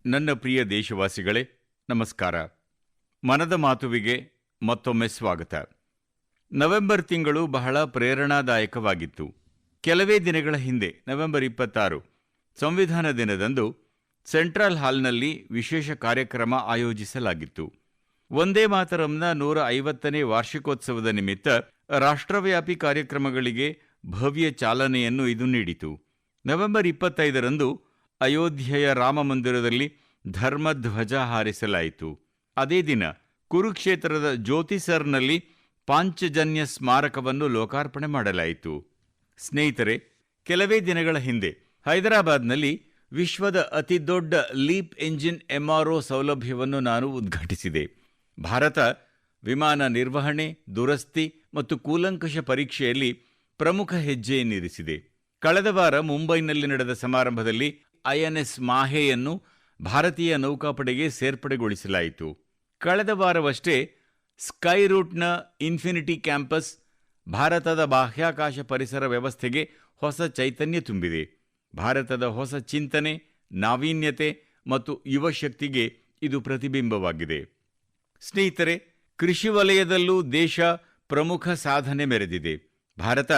ನನ್ನ ಪ್ರಿಯ ದೇಶವಾಸಿಗಳೇ, ನಮಸ್ಕಾರ. ಮನದ ಮಾತುವಿಗೆ ಮತ್ತೊಮ್ಮೆ ಸ್ವಾಗತ. ನವೆಂಬರ್ ತಿಂಗಳು ಬಹಳ ಪ್ರೇರಣಾದಾಯಕವಾಗಿತ್ತು. ಕೆಲವೇ ದಿನಗಳ ಹಿಂದೆ ನವೆಂಬರ್ 26 ಸಂವಿಧಾನ ದಿನದಂದು ಸೆಂಟ್ರಲ್ ಹಾಲ್ನಲ್ಲಿ ವಿಶೇಷ ಕಾರ್ಯಕ್ರಮ ಆಯೋಜಿಸಲಾಗಿತ್ತು. ವಂದೇ ಮಾತರಂನ 150ನೇ ವಾರ್ಷಿಕೋತ್ಸವದ ನಿಮಿತ್ತ ರಾಷ್ಟ್ರವ್ಯಾಪಿ ಕಾರ್ಯಕ್ರಮಗಳಿಗೆ ಭವ್ಯ ಚಾಲನೆಯನ್ನು ಇದು ನೀಡಿತು. ನವೆಂಬರ್ 25ರಂದು ಅಯೋಧ್ಯೆಯ ರಾಮಮಂದಿರದಲ್ಲಿ ಧರ್ಮಧ್ವಜ ಹಾರಿಸಲಾಯಿತು. ಅದೇ ದಿನ ಕುರುಕ್ಷೇತ್ರದ ಜ್ಯೋತಿಸರ್ನಲ್ಲಿ ಪಾಂಚಜನ್ಯ ಸ್ಮಾರಕವನ್ನು ಲೋಕಾರ್ಪಣೆ ಮಾಡಲಾಯಿತು. ಸ್ನೇಹಿತರೆ, ಕೆಲವೇ ದಿನಗಳ ಹಿಂದೆ ಹೈದರಾಬಾದ್ನಲ್ಲಿ ವಿಶ್ವದ ಅತಿದೊಡ್ಡ ಲೀಪ್ ಎಂಜಿನ್ MRO ಸೌಲಭ್ಯವನ್ನು ನಾನು ಉದ್ಘಾಟಿಸಿದೆ. ಭಾರತ ವಿಮಾನ ನಿರ್ವಹಣೆ, ದುರಸ್ತಿ ಮತ್ತು ಕೂಲಂಕಷ ಪರೀಕ್ಷೆಯಲ್ಲಿ ಪ್ರಮುಖ ಹೆಜ್ಜೆಯನ್ನಿರಿಸಿದೆ. ಕಳೆದ ವಾರ ಮುಂಬೈನಲ್ಲಿ ನಡೆದ ಸಮಾರಂಭದಲ್ಲಿ INS ಮಾಹೆಯನ್ನು ಭಾರತೀಯ ನೌಕಾಪಡೆಗೆ ಸೇರ್ಪಡೆಗೊಳಿಸಲಾಯಿತು. ಕಳೆದ ವಾರವಷ್ಟೇ ಸ್ಕೈರೂಟ್ನ ಇನ್ಫಿನಿಟಿ ಕ್ಯಾಂಪಸ್ ಭಾರತದ ಬಾಹ್ಯಾಕಾಶ ಪರಿಸರ ವ್ಯವಸ್ಥೆಗೆ ಹೊಸ ಚೈತನ್ಯ ತುಂಬಿದೆ. ಭಾರತದ ಹೊಸ ಚಿಂತನೆ, ನಾವೀನ್ಯತೆ ಮತ್ತು ಯುವಶಕ್ತಿಗೆ ಇದು ಪ್ರತಿಬಿಂಬವಾಗಿದೆ. ಸ್ನೇಹಿತರೆ, ಕೃಷಿ ವಲಯದಲ್ಲೂ ದೇಶ ಪ್ರಮುಖ ಸಾಧನೆ ಮೆರೆದಿದೆ. ಭಾರತ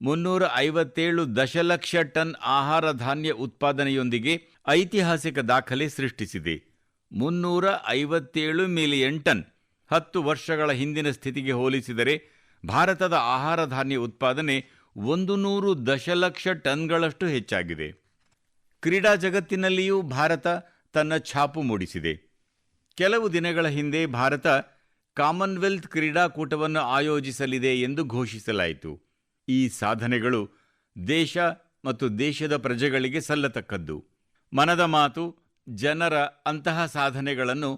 357 ದಶಲಕ್ಷ ಟನ್ ಆಹಾರ ಧಾನ್ಯ ಉತ್ಪಾದನೆಯೊಂದಿಗೆ ಐತಿಹಾಸಿಕ ದಾಖಲೆ ಸೃಷ್ಟಿಸಿದೆ. 357 ಮಿಲಿಯನ್ ಟನ್. 10 ವರ್ಷಗಳ ಹಿಂದಿನ ಸ್ಥಿತಿಗೆ ಹೋಲಿಸಿದರೆ ಭಾರತದ ಆಹಾರ ಧಾನ್ಯ ಉತ್ಪಾದನೆ 100 ದಶಲಕ್ಷ ಟನ್ಗಳಷ್ಟು ಹೆಚ್ಚಾಗಿದೆ. ಕ್ರೀಡಾ ಜಗತ್ತಿನಲ್ಲಿಯೂ ಭಾರತ ತನ್ನ ಛಾಪು ಮೂಡಿಸಿದೆ. ಕೆಲವು ದಿನಗಳ ಹಿಂದೆ ಭಾರತ ಕಾಮನ್ವೆಲ್ತ್ ಕ್ರೀಡಾಕೂಟವನ್ನು ಆಯೋಜಿಸಲಿದೆ ಎಂದು ಘೋಷಿಸಲಾಯಿತು. ಈ ಸಾಧನೆಗಳು ದೇಶ ಮತ್ತು ದೇಶದ ಪ್ರಜೆಗಳಿಗೆ ಸಲ್ಲತಕ್ಕದ್ದು. ಮನದ ಮಾತು ಜನರ ಅಂತಹ ಸಾಧನೆಗಳನ್ನು,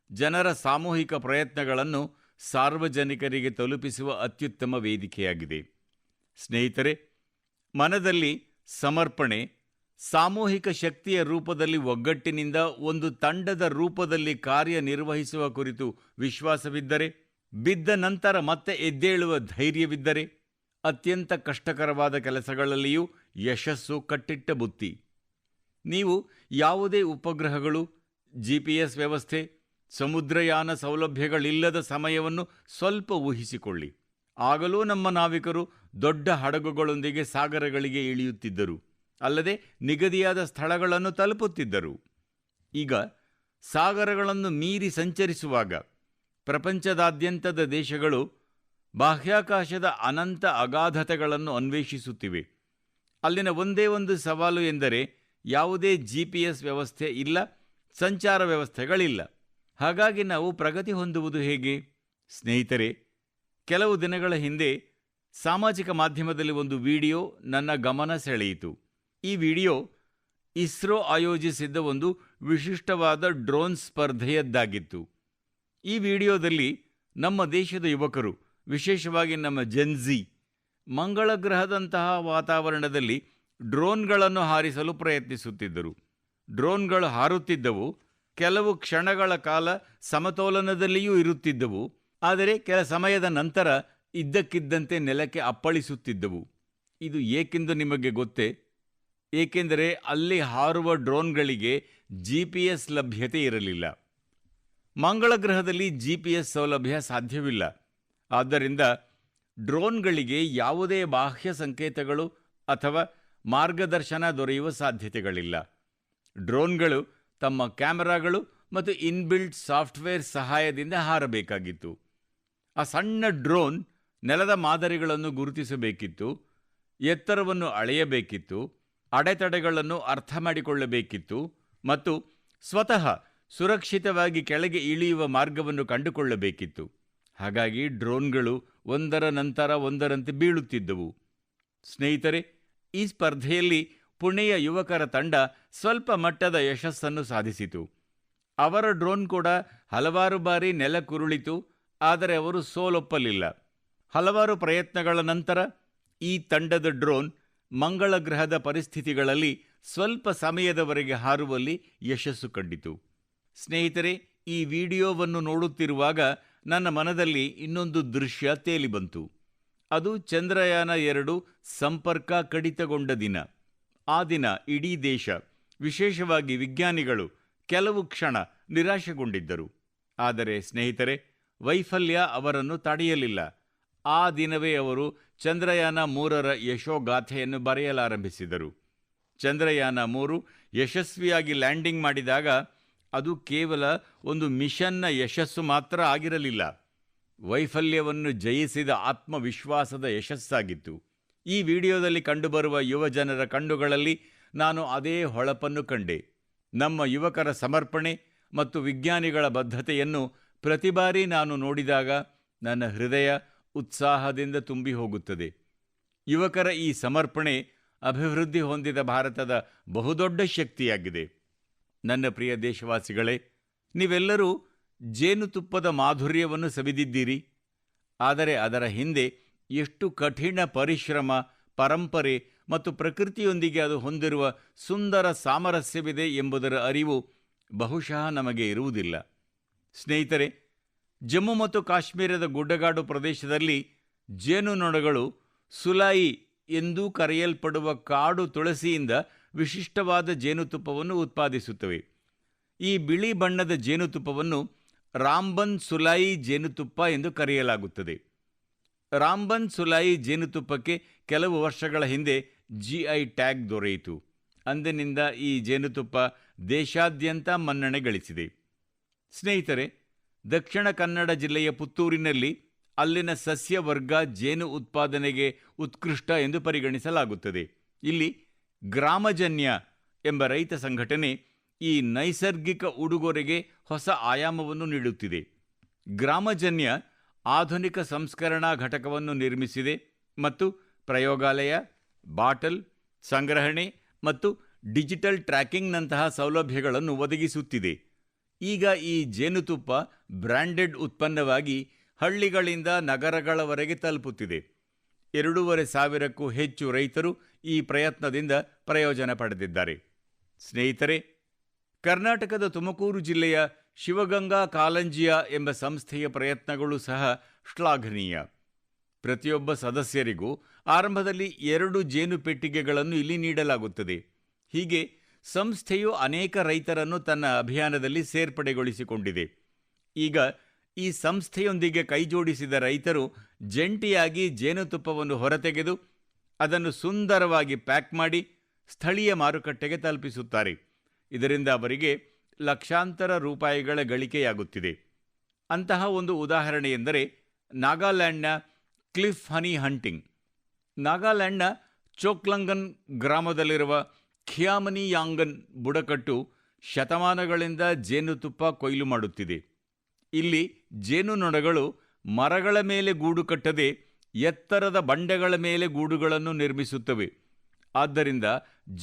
ಜನರ ಸಾಮೂಹಿಕ ಪ್ರಯತ್ನಗಳನ್ನು ಸಾರ್ವಜನಿಕರಿಗೆ ತಲುಪಿಸುವ ಅತ್ಯುತ್ತಮ ವೇದಿಕೆಯಾಗಿದೆ. ಸ್ನೇಹಿತರೆ, ಮನದಲ್ಲಿ ಸಮರ್ಪಣೆ, ಸಾಮೂಹಿಕ ಶಕ್ತಿಯ ರೂಪದಲ್ಲಿ ಒಗ್ಗಟ್ಟಿನಿಂದ ಒಂದು ತಂಡದ ರೂಪದಲ್ಲಿ ಕಾರ್ಯನಿರ್ವಹಿಸುವ ಕುರಿತು ವಿಶ್ವಾಸವಿದ್ದರೆ, ಬಿದ್ದ ನಂತರ ಮತ್ತೆ ಎದ್ದೇಳುವ ಧೈರ್ಯವಿದ್ದರೆ, ಅತ್ಯಂತ ಕಷ್ಟಕರವಾದ ಕೆಲಸಗಳಲ್ಲಿಯೂ ಯಶಸ್ಸು ಕಟ್ಟಿಟ್ಟ ಬುತ್ತಿ. ನೀವು ಯಾವುದೇ ಉಪಗ್ರಹಗಳು, GPS ವ್ಯವಸ್ಥೆ, ಸಮುದ್ರಯಾನ ಸೌಲಭ್ಯಗಳಿಲ್ಲದ ಸಮಯವನ್ನು ಸ್ವಲ್ಪ ಊಹಿಸಿಕೊಳ್ಳಿ. ಆಗಲೂ ನಮ್ಮ ನಾವಿಕರು ದೊಡ್ಡ ಹಡಗುಗಳೊಂದಿಗೆ ಸಾಗರಗಳಿಗೆ ಇಳಿಯುತ್ತಿದ್ದರು, ಅಲ್ಲದೆ ನಿಗದಿಯಾದ ಸ್ಥಳಗಳನ್ನು ತಲುಪುತ್ತಿದ್ದರು. ಈಗ ಸಾಗರಗಳನ್ನು ಮೀರಿ ಸಂಚರಿಸುವಾಗ ಪ್ರಪಂಚದಾದ್ಯಂತದ ದೇಶಗಳು ಬಾಹ್ಯಾಕಾಶದ ಅನಂತ ಅಗಾಧತೆಗಳನ್ನು ಅನ್ವೇಷಿಸುತ್ತಿವೆ. ಅಲ್ಲಿನ ಒಂದೇ ಒಂದು ಸವಾಲು ಎಂದರೆ ಯಾವುದೇ GPS ವ್ಯವಸ್ಥೆ ಇಲ್ಲ, ಸಂಚಾರ ವ್ಯವಸ್ಥೆಗಳಿಲ್ಲ. ಹಾಗಾಗಿ ನಾವು ಪ್ರಗತಿ ಹೊಂದುವುದು ಹೇಗೆ? ಸ್ನೇಹಿತರೆ, ಕೆಲವು ದಿನಗಳ ಹಿಂದೆ ಸಾಮಾಜಿಕ ಮಾಧ್ಯಮದಲ್ಲಿ ಒಂದು ವಿಡಿಯೋ ನನ್ನ ಗಮನ ಸೆಳೆಯಿತು. ಈ ವಿಡಿಯೋ ಇಸ್ರೋ ಆಯೋಜಿಸಿದ್ದ ಒಂದು ವಿಶಿಷ್ಟವಾದ ಡ್ರೋನ್ ಸ್ಪರ್ಧೆಯದ್ದಾಗಿತ್ತು. ಈ ವಿಡಿಯೋದಲ್ಲಿ ನಮ್ಮ ದೇಶದ ಯುವಕರು, ವಿಶೇಷವಾಗಿ ನಮ್ಮ ಜೆನ್ಜಿ, ಮಂಗಳ ಗ್ರಹದಂತಹ ವಾತಾವರಣದಲ್ಲಿ ಡ್ರೋನ್ಗಳನ್ನು ಹಾರಿಸಲು ಪ್ರಯತ್ನಿಸುತ್ತಿದ್ದರು. ಡ್ರೋನ್ಗಳು ಹಾರುತ್ತಿದ್ದವು, ಕೆಲವು ಕ್ಷಣಗಳ ಕಾಲ ಸಮತೋಲನದಲ್ಲಿಯೂ ಇರುತ್ತಿದ್ದವು, ಆದರೆ ಕೆಲ ಸಮಯದ ನಂತರ ಇದ್ದಕ್ಕಿದ್ದಂತೆ ನೆಲಕ್ಕೆ ಅಪ್ಪಳಿಸುತ್ತಿದ್ದವು. ಇದು ಏಕೆಂದು ನಿಮಗೆ ಗೊತ್ತೇ? ಏಕೆಂದರೆ ಅಲ್ಲಿ ಹಾರುವ ಡ್ರೋನ್ಗಳಿಗೆ GPS ಲಭ್ಯತೆ ಇರಲಿಲ್ಲ. ಮಂಗಳ ಗ್ರಹದಲ್ಲಿ GPS ಸೌಲಭ್ಯ ಸಾಧ್ಯವಿಲ್ಲ. ಆದ್ದರಿಂದ ಡ್ರೋನ್ಗಳಿಗೆ ಯಾವುದೇ ಬಾಹ್ಯ ಸಂಕೇತಗಳು ಅಥವಾ ಮಾರ್ಗದರ್ಶನ ದೊರೆಯುವ ಸಾಧ್ಯತೆಗಳಿಲ್ಲ. ಡ್ರೋನ್ಗಳು ತಮ್ಮ ಕ್ಯಾಮೆರಾಗಳು ಮತ್ತು ಇನ್ಬಿಲ್ಟ್ ಸಾಫ್ಟ್ವೇರ್ ಸಹಾಯದಿಂದ ಹಾರಬೇಕಾಗಿತ್ತು. ಆ ಸಣ್ಣ ಡ್ರೋನ್ ನೆಲದ ಮಾದರಿಗಳನ್ನು ಗುರುತಿಸಬೇಕಿತ್ತು, ಎತ್ತರವನ್ನು ಅಳೆಯಬೇಕಿತ್ತು, ಅಡೆತಡೆಗಳನ್ನು ಅರ್ಥ ಮಾಡಿಕೊಳ್ಳಬೇಕಿತ್ತು ಮತ್ತು ಸ್ವತಃ ಸುರಕ್ಷಿತವಾಗಿ ಕೆಳಗೆ ಇಳಿಯುವ ಮಾರ್ಗವನ್ನು ಕಂಡುಕೊಳ್ಳಬೇಕಿತ್ತು. ಹಾಗಾಗಿ ಡ್ರೋನ್ಗಳು ಒಂದರ ನಂತರ ಒಂದರಂತೆ ಬೀಳುತ್ತಿದ್ದವು. ಸ್ನೇಹಿತರೆ, ಈ ಸ್ಪರ್ಧೆಯಲ್ಲಿ ಪುಣೆಯ ಯುವಕರ ತಂಡ ಸ್ವಲ್ಪ ಮಟ್ಟದ ಯಶಸ್ಸನ್ನು ಸಾಧಿಸಿತು. ಅವರ ಡ್ರೋನ್ ಕೂಡ ಹಲವಾರು ಬಾರಿ ನೆಲಕ್ಕುರುಳಿತು, ಆದರೆ ಅವರು ಸೋಲೊಪ್ಪಲಿಲ್ಲ. ಹಲವಾರು ಪ್ರಯತ್ನಗಳ ನಂತರ ಈ ತಂಡದ ಡ್ರೋನ್ ಮಂಗಳ ಗ್ರಹದ ಪರಿಸ್ಥಿತಿಗಳಲ್ಲಿ ಸ್ವಲ್ಪ ಸಮಯದವರೆಗೆ ಹಾರುವಲ್ಲಿ ಯಶಸ್ಸು ಕಂಡಿತು. ಸ್ನೇಹಿತರೆ, ಈ ವಿಡಿಯೋವನ್ನು ನೋಡುತ್ತಿರುವಾಗ ನನ್ನ ಮನದಲ್ಲಿ ಇನ್ನೊಂದು ದೃಶ್ಯ ತೇಲಿ ಬಂತು. ಅದು ಚಂದ್ರಯಾನ 2 ಸಂಪರ್ಕ ಕಡಿತಗೊಂಡ ದಿನ. ಆ ದಿನ ಇಡೀ ದೇಶ, ವಿಶೇಷವಾಗಿ ವಿಜ್ಞಾನಿಗಳು, ಕೆಲವು ಕ್ಷಣ ನಿರಾಶೆಗೊಂಡಿದ್ದರು. ಆದರೆ ಸ್ನೇಹಿತರೆ, ವೈಫಲ್ಯ ಅವರನ್ನು ತಡೆಯಲಿಲ್ಲ. ಆ ದಿನವೇ ಅವರು ಚಂದ್ರಯಾನ 3ರ ಯಶೋಗಾಥೆಯನ್ನು ಬರೆಯಲಾರಂಭಿಸಿದರು. ಚಂದ್ರಯಾನ 3 ಯಶಸ್ವಿಯಾಗಿ ಲ್ಯಾಂಡಿಂಗ್ ಮಾಡಿದಾಗ ಅದು ಕೇವಲ ಒಂದು ಮಿಷನ್ನ ಯಶಸ್ಸು ಮಾತ್ರ ಆಗಿರಲಿಲ್ಲ, ವೈಫಲ್ಯವನ್ನು ಜಯಿಸಿದ ಆತ್ಮವಿಶ್ವಾಸದ ಯಶಸ್ಸಾಗಿತ್ತು. ಈ ವಿಡಿಯೋದಲ್ಲಿ ಕಂಡುಬರುವ ಯುವ ಜನರ ಕಣ್ಣುಗಳಲ್ಲಿ ನಾನು ಅದೇ ಹೊಳಪನ್ನು ಕಂಡೆ. ನಮ್ಮ ಯುವಕರ ಸಮರ್ಪಣೆ ಮತ್ತು ವಿಜ್ಞಾನಿಗಳ ಬದ್ಧತೆಯನ್ನು ಪ್ರತಿ ಬಾರಿ ನಾನು ನೋಡಿದಾಗ ನನ್ನ ಹೃದಯ ಉತ್ಸಾಹದಿಂದ ತುಂಬಿ ಹೋಗುತ್ತದೆ. ಯುವಕರ ಈ ಸಮರ್ಪಣೆ ಅಭಿವೃದ್ಧಿ ಹೊಂದಿದ ಭಾರತದ ಬಹುದೊಡ್ಡ ಶಕ್ತಿಯಾಗಿದೆ. ನನ್ನ ಪ್ರಿಯ ದೇಶವಾಸಿಗಳೇ, ನೀವೆಲ್ಲರೂ ಜೇನುತುಪ್ಪದ ಮಾಧುರ್ಯವನ್ನು ಸವಿದಿದ್ದೀರಿ. ಆದರೆ ಅದರ ಹಿಂದೆ ಎಷ್ಟು ಕಠಿಣ ಪರಿಶ್ರಮ, ಪರಂಪರೆ ಮತ್ತು ಪ್ರಕೃತಿಯೊಂದಿಗೆ ಅದು ಹೊಂದಿರುವ ಸುಂದರ ಸಾಮರಸ್ಯವಿದೆ ಎಂಬುದರ ಅರಿವು ಬಹುಶಃ ನಮಗೆ ಇರುವುದಿಲ್ಲ. ಸ್ನೇಹಿತರೆ, ಜಮ್ಮು ಮತ್ತು ಕಾಶ್ಮೀರದ ಗುಡ್ಡಗಾಡು ಪ್ರದೇಶದಲ್ಲಿ ಜೇನುನೊಣಗಳು ಸುಲಾಯಿ ಎಂದೂ ಕರೆಯಲ್ಪಡುವ ಕಾಡು ತುಳಸಿಯಿಂದ ವಿಶಿಷ್ಟವಾದ ಜೇನುತುಪ್ಪವನ್ನು ಉತ್ಪಾದಿಸುತ್ತವೆ. ಈ ಬಿಳಿ ಬಣ್ಣದ ಜೇನುತುಪ್ಪವನ್ನು ರಾಂಬನ್ ಸುಲಾಯಿ ಜೇನುತುಪ್ಪ ಎಂದು ಕರೆಯಲಾಗುತ್ತದೆ. ರಾಂಬನ್ ಸುಲಾಯಿ ಜೇನುತುಪ್ಪಕ್ಕೆ ಕೆಲವು ವರ್ಷಗಳ ಹಿಂದೆ GI ಟ್ಯಾಗ್ ದೊರೆಯಿತು. ಅಂದಿನಿಂದ ಈ ಜೇನುತುಪ್ಪ ದೇಶಾದ್ಯಂತ ಮನ್ನಣೆ ಗಳಿಸಿದೆ. ಸ್ನೇಹಿತರೆ, ದಕ್ಷಿಣ ಕನ್ನಡ ಜಿಲ್ಲೆಯ ಪುತ್ತೂರಿನಲ್ಲಿ ಅಲ್ಲಿನ ಸಸ್ಯವರ್ಗ ಜೇನು ಉತ್ಪಾದನೆಗೆ ಉತ್ಕೃಷ್ಟ ಎಂದು ಪರಿಗಣಿಸಲಾಗುತ್ತದೆ. ಇಲ್ಲಿ ಗ್ರಾಮಜನ್ಯ ಎಂಬ ರೈತ ಸಂಘಟನೆ ಈ ನೈಸರ್ಗಿಕ ಉಡುಗೊರೆಗೆ ಹೊಸ ಆಯಾಮವನ್ನು ನೀಡುತ್ತಿದೆ. ಗ್ರಾಮಜನ್ಯ ಆಧುನಿಕ ಸಂಸ್ಕರಣಾ ಘಟಕವನ್ನು ನಿರ್ಮಿಸಿದೆ ಮತ್ತು ಪ್ರಯೋಗಾಲಯ, ಬಾಟಲ್ ಸಂಗ್ರಹಣೆ ಮತ್ತು ಡಿಜಿಟಲ್ ಟ್ರ್ಯಾಕಿಂಗ್ನಂತಹ ಸೌಲಭ್ಯಗಳನ್ನು ಒದಗಿಸುತ್ತಿದೆ. ಈಗ ಈ ಜೇನುತುಪ್ಪ ಬ್ರ್ಯಾಂಡೆಡ್ ಉತ್ಪನ್ನವಾಗಿ ಹಳ್ಳಿಗಳಿಂದ ನಗರಗಳವರೆಗೆ ತಲುಪುತ್ತಿದೆ. 2500ಕ್ಕೂ ಹೆಚ್ಚು ರೈತರು ಈ ಪ್ರಯತ್ನದಿಂದ ಪ್ರಯೋಜನ ಪಡೆದಿದ್ದಾರೆ. ಸ್ನೇಹಿತರೆ, ಕರ್ನಾಟಕದ ತುಮಕೂರು ಜಿಲ್ಲೆಯ ಶಿವಗಂಗಾ ಕಾಲಂಜಿಯಾ ಎಂಬ ಸಂಸ್ಥೆಯ ಪ್ರಯತ್ನಗಳು ಸಹ ಶ್ಲಾಘನೀಯ. ಪ್ರತಿಯೊಬ್ಬ ಸದಸ್ಯರಿಗೂ ಆರಂಭದಲ್ಲಿ 2 ಜೇನು ಪೆಟ್ಟಿಗೆಗಳನ್ನು ಇಲ್ಲಿ ನೀಡಲಾಗುತ್ತದೆ. ಹೀಗೆ ಸಂಸ್ಥೆಯು ಅನೇಕ ರೈತರನ್ನು ತನ್ನ ಅಭಿಯಾನದಲ್ಲಿ ಸೇರ್ಪಡೆಗೊಳಿಸಿಕೊಂಡಿದೆ. ಈಗ ಈ ಸಂಸ್ಥೆಯೊಂದಿಗೆ ಕೈಜೋಡಿಸಿದ ರೈತರು ಜಂಟಿಯಾಗಿ ಜೇನುತುಪ್ಪವನ್ನು ಹೊರತೆಗೆದು ಅದನ್ನು ಸುಂದರವಾಗಿ ಪ್ಯಾಕ್ ಮಾಡಿ ಸ್ಥಳೀಯ ಮಾರುಕಟ್ಟೆಗೆ ತಲುಪಿಸುತ್ತಾರೆ. ಇದರಿಂದ ಅವರಿಗೆ ಲಕ್ಷಾಂತರ ರೂಪಾಯಿಗಳ ಗಳಿಕೆಯಾಗುತ್ತಿದೆ. ಅಂತಹ ಒಂದು ಉದಾಹರಣೆ ಎಂದರೆ ನಾಗಾಲ್ಯಾಂಡ್ನ ಕ್ಲಿಫ್ ಹನಿ ಹಂಟಿಂಗ್. ನಾಗಾಲ್ಯಾಂಡ್ನ ಚೋಕ್ಲಂಗನ್ ಗ್ರಾಮದಲ್ಲಿರುವ ಖಿಯಾಮನಿಯಾಂಗನ್ ಬುಡಕಟ್ಟು ಶತಮಾನಗಳಿಂದ ಜೇನುತುಪ್ಪ ಕೊಯ್ಲು ಮಾಡುತ್ತಿದೆ. ಇಲ್ಲಿ ಜೇನುನೊಣಗಳು ಮರಗಳ ಮೇಲೆ ಗೂಡು ಕಟ್ಟದೆ ಎತ್ತರದ ಬಂಡೆಗಳ ಮೇಲೆ ಗೂಡುಗಳನ್ನು ನಿರ್ಮಿಸುತ್ತವೆ. ಆದ್ದರಿಂದ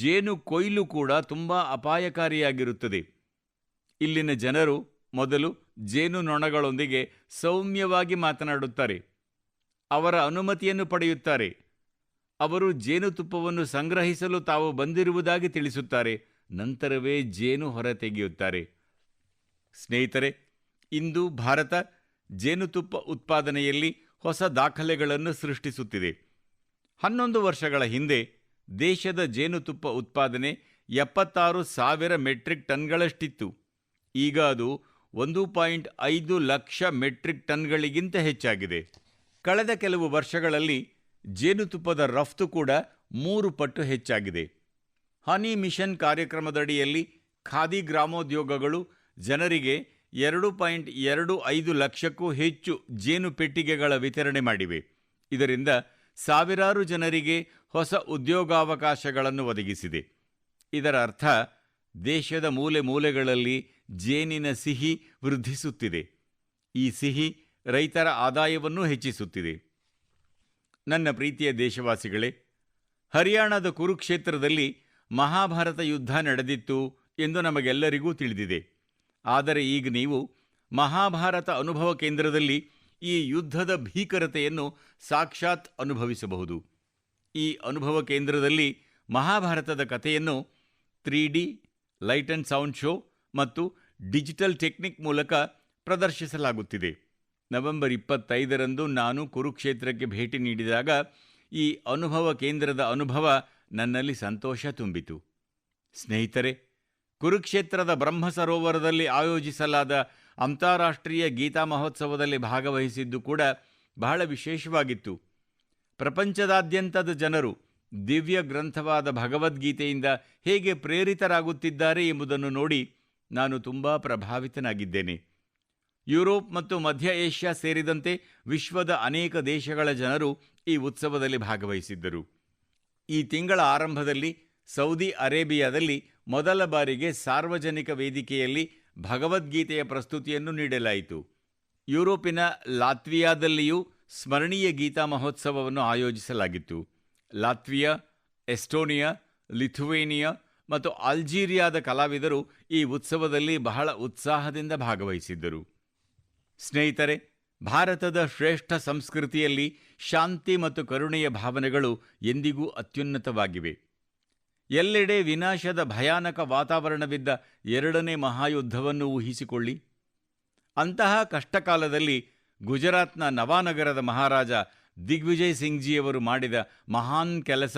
ಜೇನು ಕೊಯ್ಲು ಕೂಡ ತುಂಬ ಅಪಾಯಕಾರಿಯಾಗಿರುತ್ತದೆ. ಇಲ್ಲಿನ ಜನರು ಮೊದಲು ಜೇನುನೊಣಗಳೊಂದಿಗೆ ಸೌಮ್ಯವಾಗಿ ಮಾತನಾಡುತ್ತಾರೆ, ಅವರ ಅನುಮತಿಯನ್ನು ಪಡೆಯುತ್ತಾರೆ. ಅವರು ಜೇನುತುಪ್ಪವನ್ನು ಸಂಗ್ರಹಿಸಲು ತಾವು ಬಂದಿರುವುದಾಗಿ ತಿಳಿಸುತ್ತಾರೆ. ನಂತರವೇ ಜೇನು ಹೊರತೆಗೆಯುತ್ತಾರೆ. ಸ್ನೇಹಿತರೆ, ಇಂದು ಭಾರತ ಜೇನುತುಪ್ಪ ಉತ್ಪಾದನೆಯಲ್ಲಿ ಹೊಸ ದಾಖಲೆಗಳನ್ನು ಸೃಷ್ಟಿಸುತ್ತಿದೆ. 11 ವರ್ಷಗಳ ಹಿಂದೆ ದೇಶದ ಜೇನುತುಪ್ಪ ಉತ್ಪಾದನೆ 76,000 ಮೆಟ್ರಿಕ್ ಟನ್ಗಳಷ್ಟಿತ್ತು. ಈಗ ಅದು 1.5 ಲಕ್ಷ ಮೆಟ್ರಿಕ್ ಟನ್ಗಳಿಗಿಂತ ಹೆಚ್ಚಾಗಿದೆ. ಕಳೆದ ಕೆಲವು ವರ್ಷಗಳಲ್ಲಿ ಜೇನುತುಪ್ಪದ ರಫ್ತು ಕೂಡ 3 ಪಟ್ಟು ಹೆಚ್ಚಾಗಿದೆ. ಹನಿ ಮಿಷನ್ ಕಾರ್ಯಕ್ರಮದಡಿಯಲ್ಲಿ ಖಾದಿ ಗ್ರಾಮೋದ್ಯೋಗಗಳು ಜನರಿಗೆ 2.25 ಲಕ್ಷಕ್ಕೂ ಹೆಚ್ಚು ಜೇನು ಪೆಟ್ಟಿಗೆಗಳ ವಿತರಣೆ ಮಾಡಿವೆ. ಇದರಿಂದ ಸಾವಿರಾರು ಜನರಿಗೆ ಹೊಸ ಉದ್ಯೋಗಾವಕಾಶಗಳನ್ನು ಒದಗಿಸಿದೆ. ಇದರ ಅರ್ಥ ದೇಶದ ಮೂಲೆ ಮೂಲೆಗಳಲ್ಲಿ ಜೇನಿನ ಸಿಹಿ ವೃದ್ಧಿಸುತ್ತಿದೆ. ಈ ಸಿಹಿ ರೈತರ ಆದಾಯವನ್ನೂ ಹೆಚ್ಚಿಸುತ್ತಿದೆ. ನನ್ನ ಪ್ರೀತಿಯ ದೇಶವಾಸಿಗಳೇ, ಹರಿಯಾಣದ ಕುರುಕ್ಷೇತ್ರದಲ್ಲಿ ಮಹಾಭಾರತ ಯುದ್ಧ ನಡೆದಿತ್ತು ಎಂದು ನಮಗೆಲ್ಲರಿಗೂ ತಿಳಿದಿದೆ. ಆದರೆ ಈಗ ನೀವು ಮಹಾಭಾರತ ಅನುಭವ ಕೇಂದ್ರದಲ್ಲಿ ಈ ಯುದ್ಧದ ಭೀಕರತೆಯನ್ನು ಸಾಕ್ಷಾತ್ ಅನುಭವಿಸಬಹುದು. ಈ ಅನುಭವ ಕೇಂದ್ರದಲ್ಲಿ ಮಹಾಭಾರತದ ಕಥೆಯನ್ನು 3D light and sound show ಮತ್ತು ಡಿಜಿಟಲ್ ಟೆಕ್ನಿಕ್ ಮೂಲಕ ಪ್ರದರ್ಶಿಸಲಾಗುತ್ತಿದೆ. ನವೆಂಬರ್ 25ರಂದು ನಾನು ಕುರುಕ್ಷೇತ್ರಕ್ಕೆ ಭೇಟಿ ನೀಡಿದಾಗ ಈ ಅನುಭವ ಕೇಂದ್ರದ ಅನುಭವ ನನ್ನಲ್ಲಿ ಸಂತೋಷ ತುಂಬಿತು. ಸ್ನೇಹಿತರೆ, ಕುರುಕ್ಷೇತ್ರದ ಬ್ರಹ್ಮ ಸರೋವರದಲ್ಲಿ ಆಯೋಜಿಸಲಾದ ಅಂತಾರಾಷ್ಟ್ರೀಯ ಗೀತಾ ಮಹೋತ್ಸವದಲ್ಲಿ ಭಾಗವಹಿಸಿದ್ದು ಕೂಡ ಬಹಳ ವಿಶೇಷವಾಗಿತ್ತು. ಪ್ರಪಂಚದಾದ್ಯಂತದ ಜನರು ದಿವ್ಯ ಗ್ರಂಥವಾದ ಭಗವದ್ಗೀತೆಯಿಂದ ಹೇಗೆ ಪ್ರೇರಿತರಾಗುತ್ತಿದ್ದಾರೆ ಎಂಬುದನ್ನು ನೋಡಿ ನಾನು ತುಂಬಾ ಪ್ರಭಾವಿತನಾಗಿದ್ದೇನೆ. ಯುರೋಪ್ ಮತ್ತು ಮಧ್ಯ ಏಷ್ಯಾ ಸೇರಿದಂತೆ ವಿಶ್ವದ ಅನೇಕ ದೇಶಗಳ ಜನರು ಈ ಉತ್ಸವದಲ್ಲಿ ಭಾಗವಹಿಸಿದ್ದರು. ಈ ತಿಂಗಳ ಆರಂಭದಲ್ಲಿ ಸೌದಿ ಅರೇಬಿಯಾದಲ್ಲಿ ಮೊದಲ ಬಾರಿಗೆ ಸಾರ್ವಜನಿಕ ವೇದಿಕೆಯಲ್ಲಿ ಭಗವದ್ಗೀತೆಯ ಪ್ರಸ್ತುತಿಯನ್ನು ನೀಡಲಾಯಿತು. ಯುರೋಪಿನ ಲಾತ್ವಿಯಾದಲ್ಲಿಯೂ ಸ್ಮರಣೀಯ ಗೀತಾ ಮಹೋತ್ಸವವನ್ನು ಆಯೋಜಿಸಲಾಗಿತ್ತು. ಲಾತ್ವಿಯಾ, ಎಸ್ಟೋನಿಯಾ, ಲಿಥುವೇನಿಯಾ ಮತ್ತು ಅಲ್ಜೀರಿಯಾದ ಕಲಾವಿದರು ಈ ಉತ್ಸವದಲ್ಲಿ ಬಹಳ ಉತ್ಸಾಹದಿಂದ ಭಾಗವಹಿಸಿದ್ದರು. ಸ್ನೇಹಿತರೆ, ಭಾರತದ ಶ್ರೇಷ್ಠ ಸಂಸ್ಕೃತಿಯಲ್ಲಿ ಶಾಂತಿ ಮತ್ತು ಕರುಣೆಯ ಭಾವನೆಗಳು ಎಂದಿಗೂ ಅತ್ಯುನ್ನತವಾಗಿವೆ. ಎಲ್ಲೆಡೆ ವಿನಾಶದ ಭಯಾನಕ ವಾತಾವರಣವಿದ್ದ ಎರಡನೇ ಮಹಾಯುದ್ಧವನ್ನು ಊಹಿಸಿಕೊಳ್ಳಿ. ಅಂತಹ ಕಷ್ಟಕಾಲದಲ್ಲಿ ಗುಜರಾತ್ನ ನವಾನಗರದ ಮಹಾರಾಜ ದಿಗ್ವಿಜಯ್ ಸಿಂಗ್ಜಿಯವರು ಮಾಡಿದ ಮಹಾನ್ ಕೆಲಸ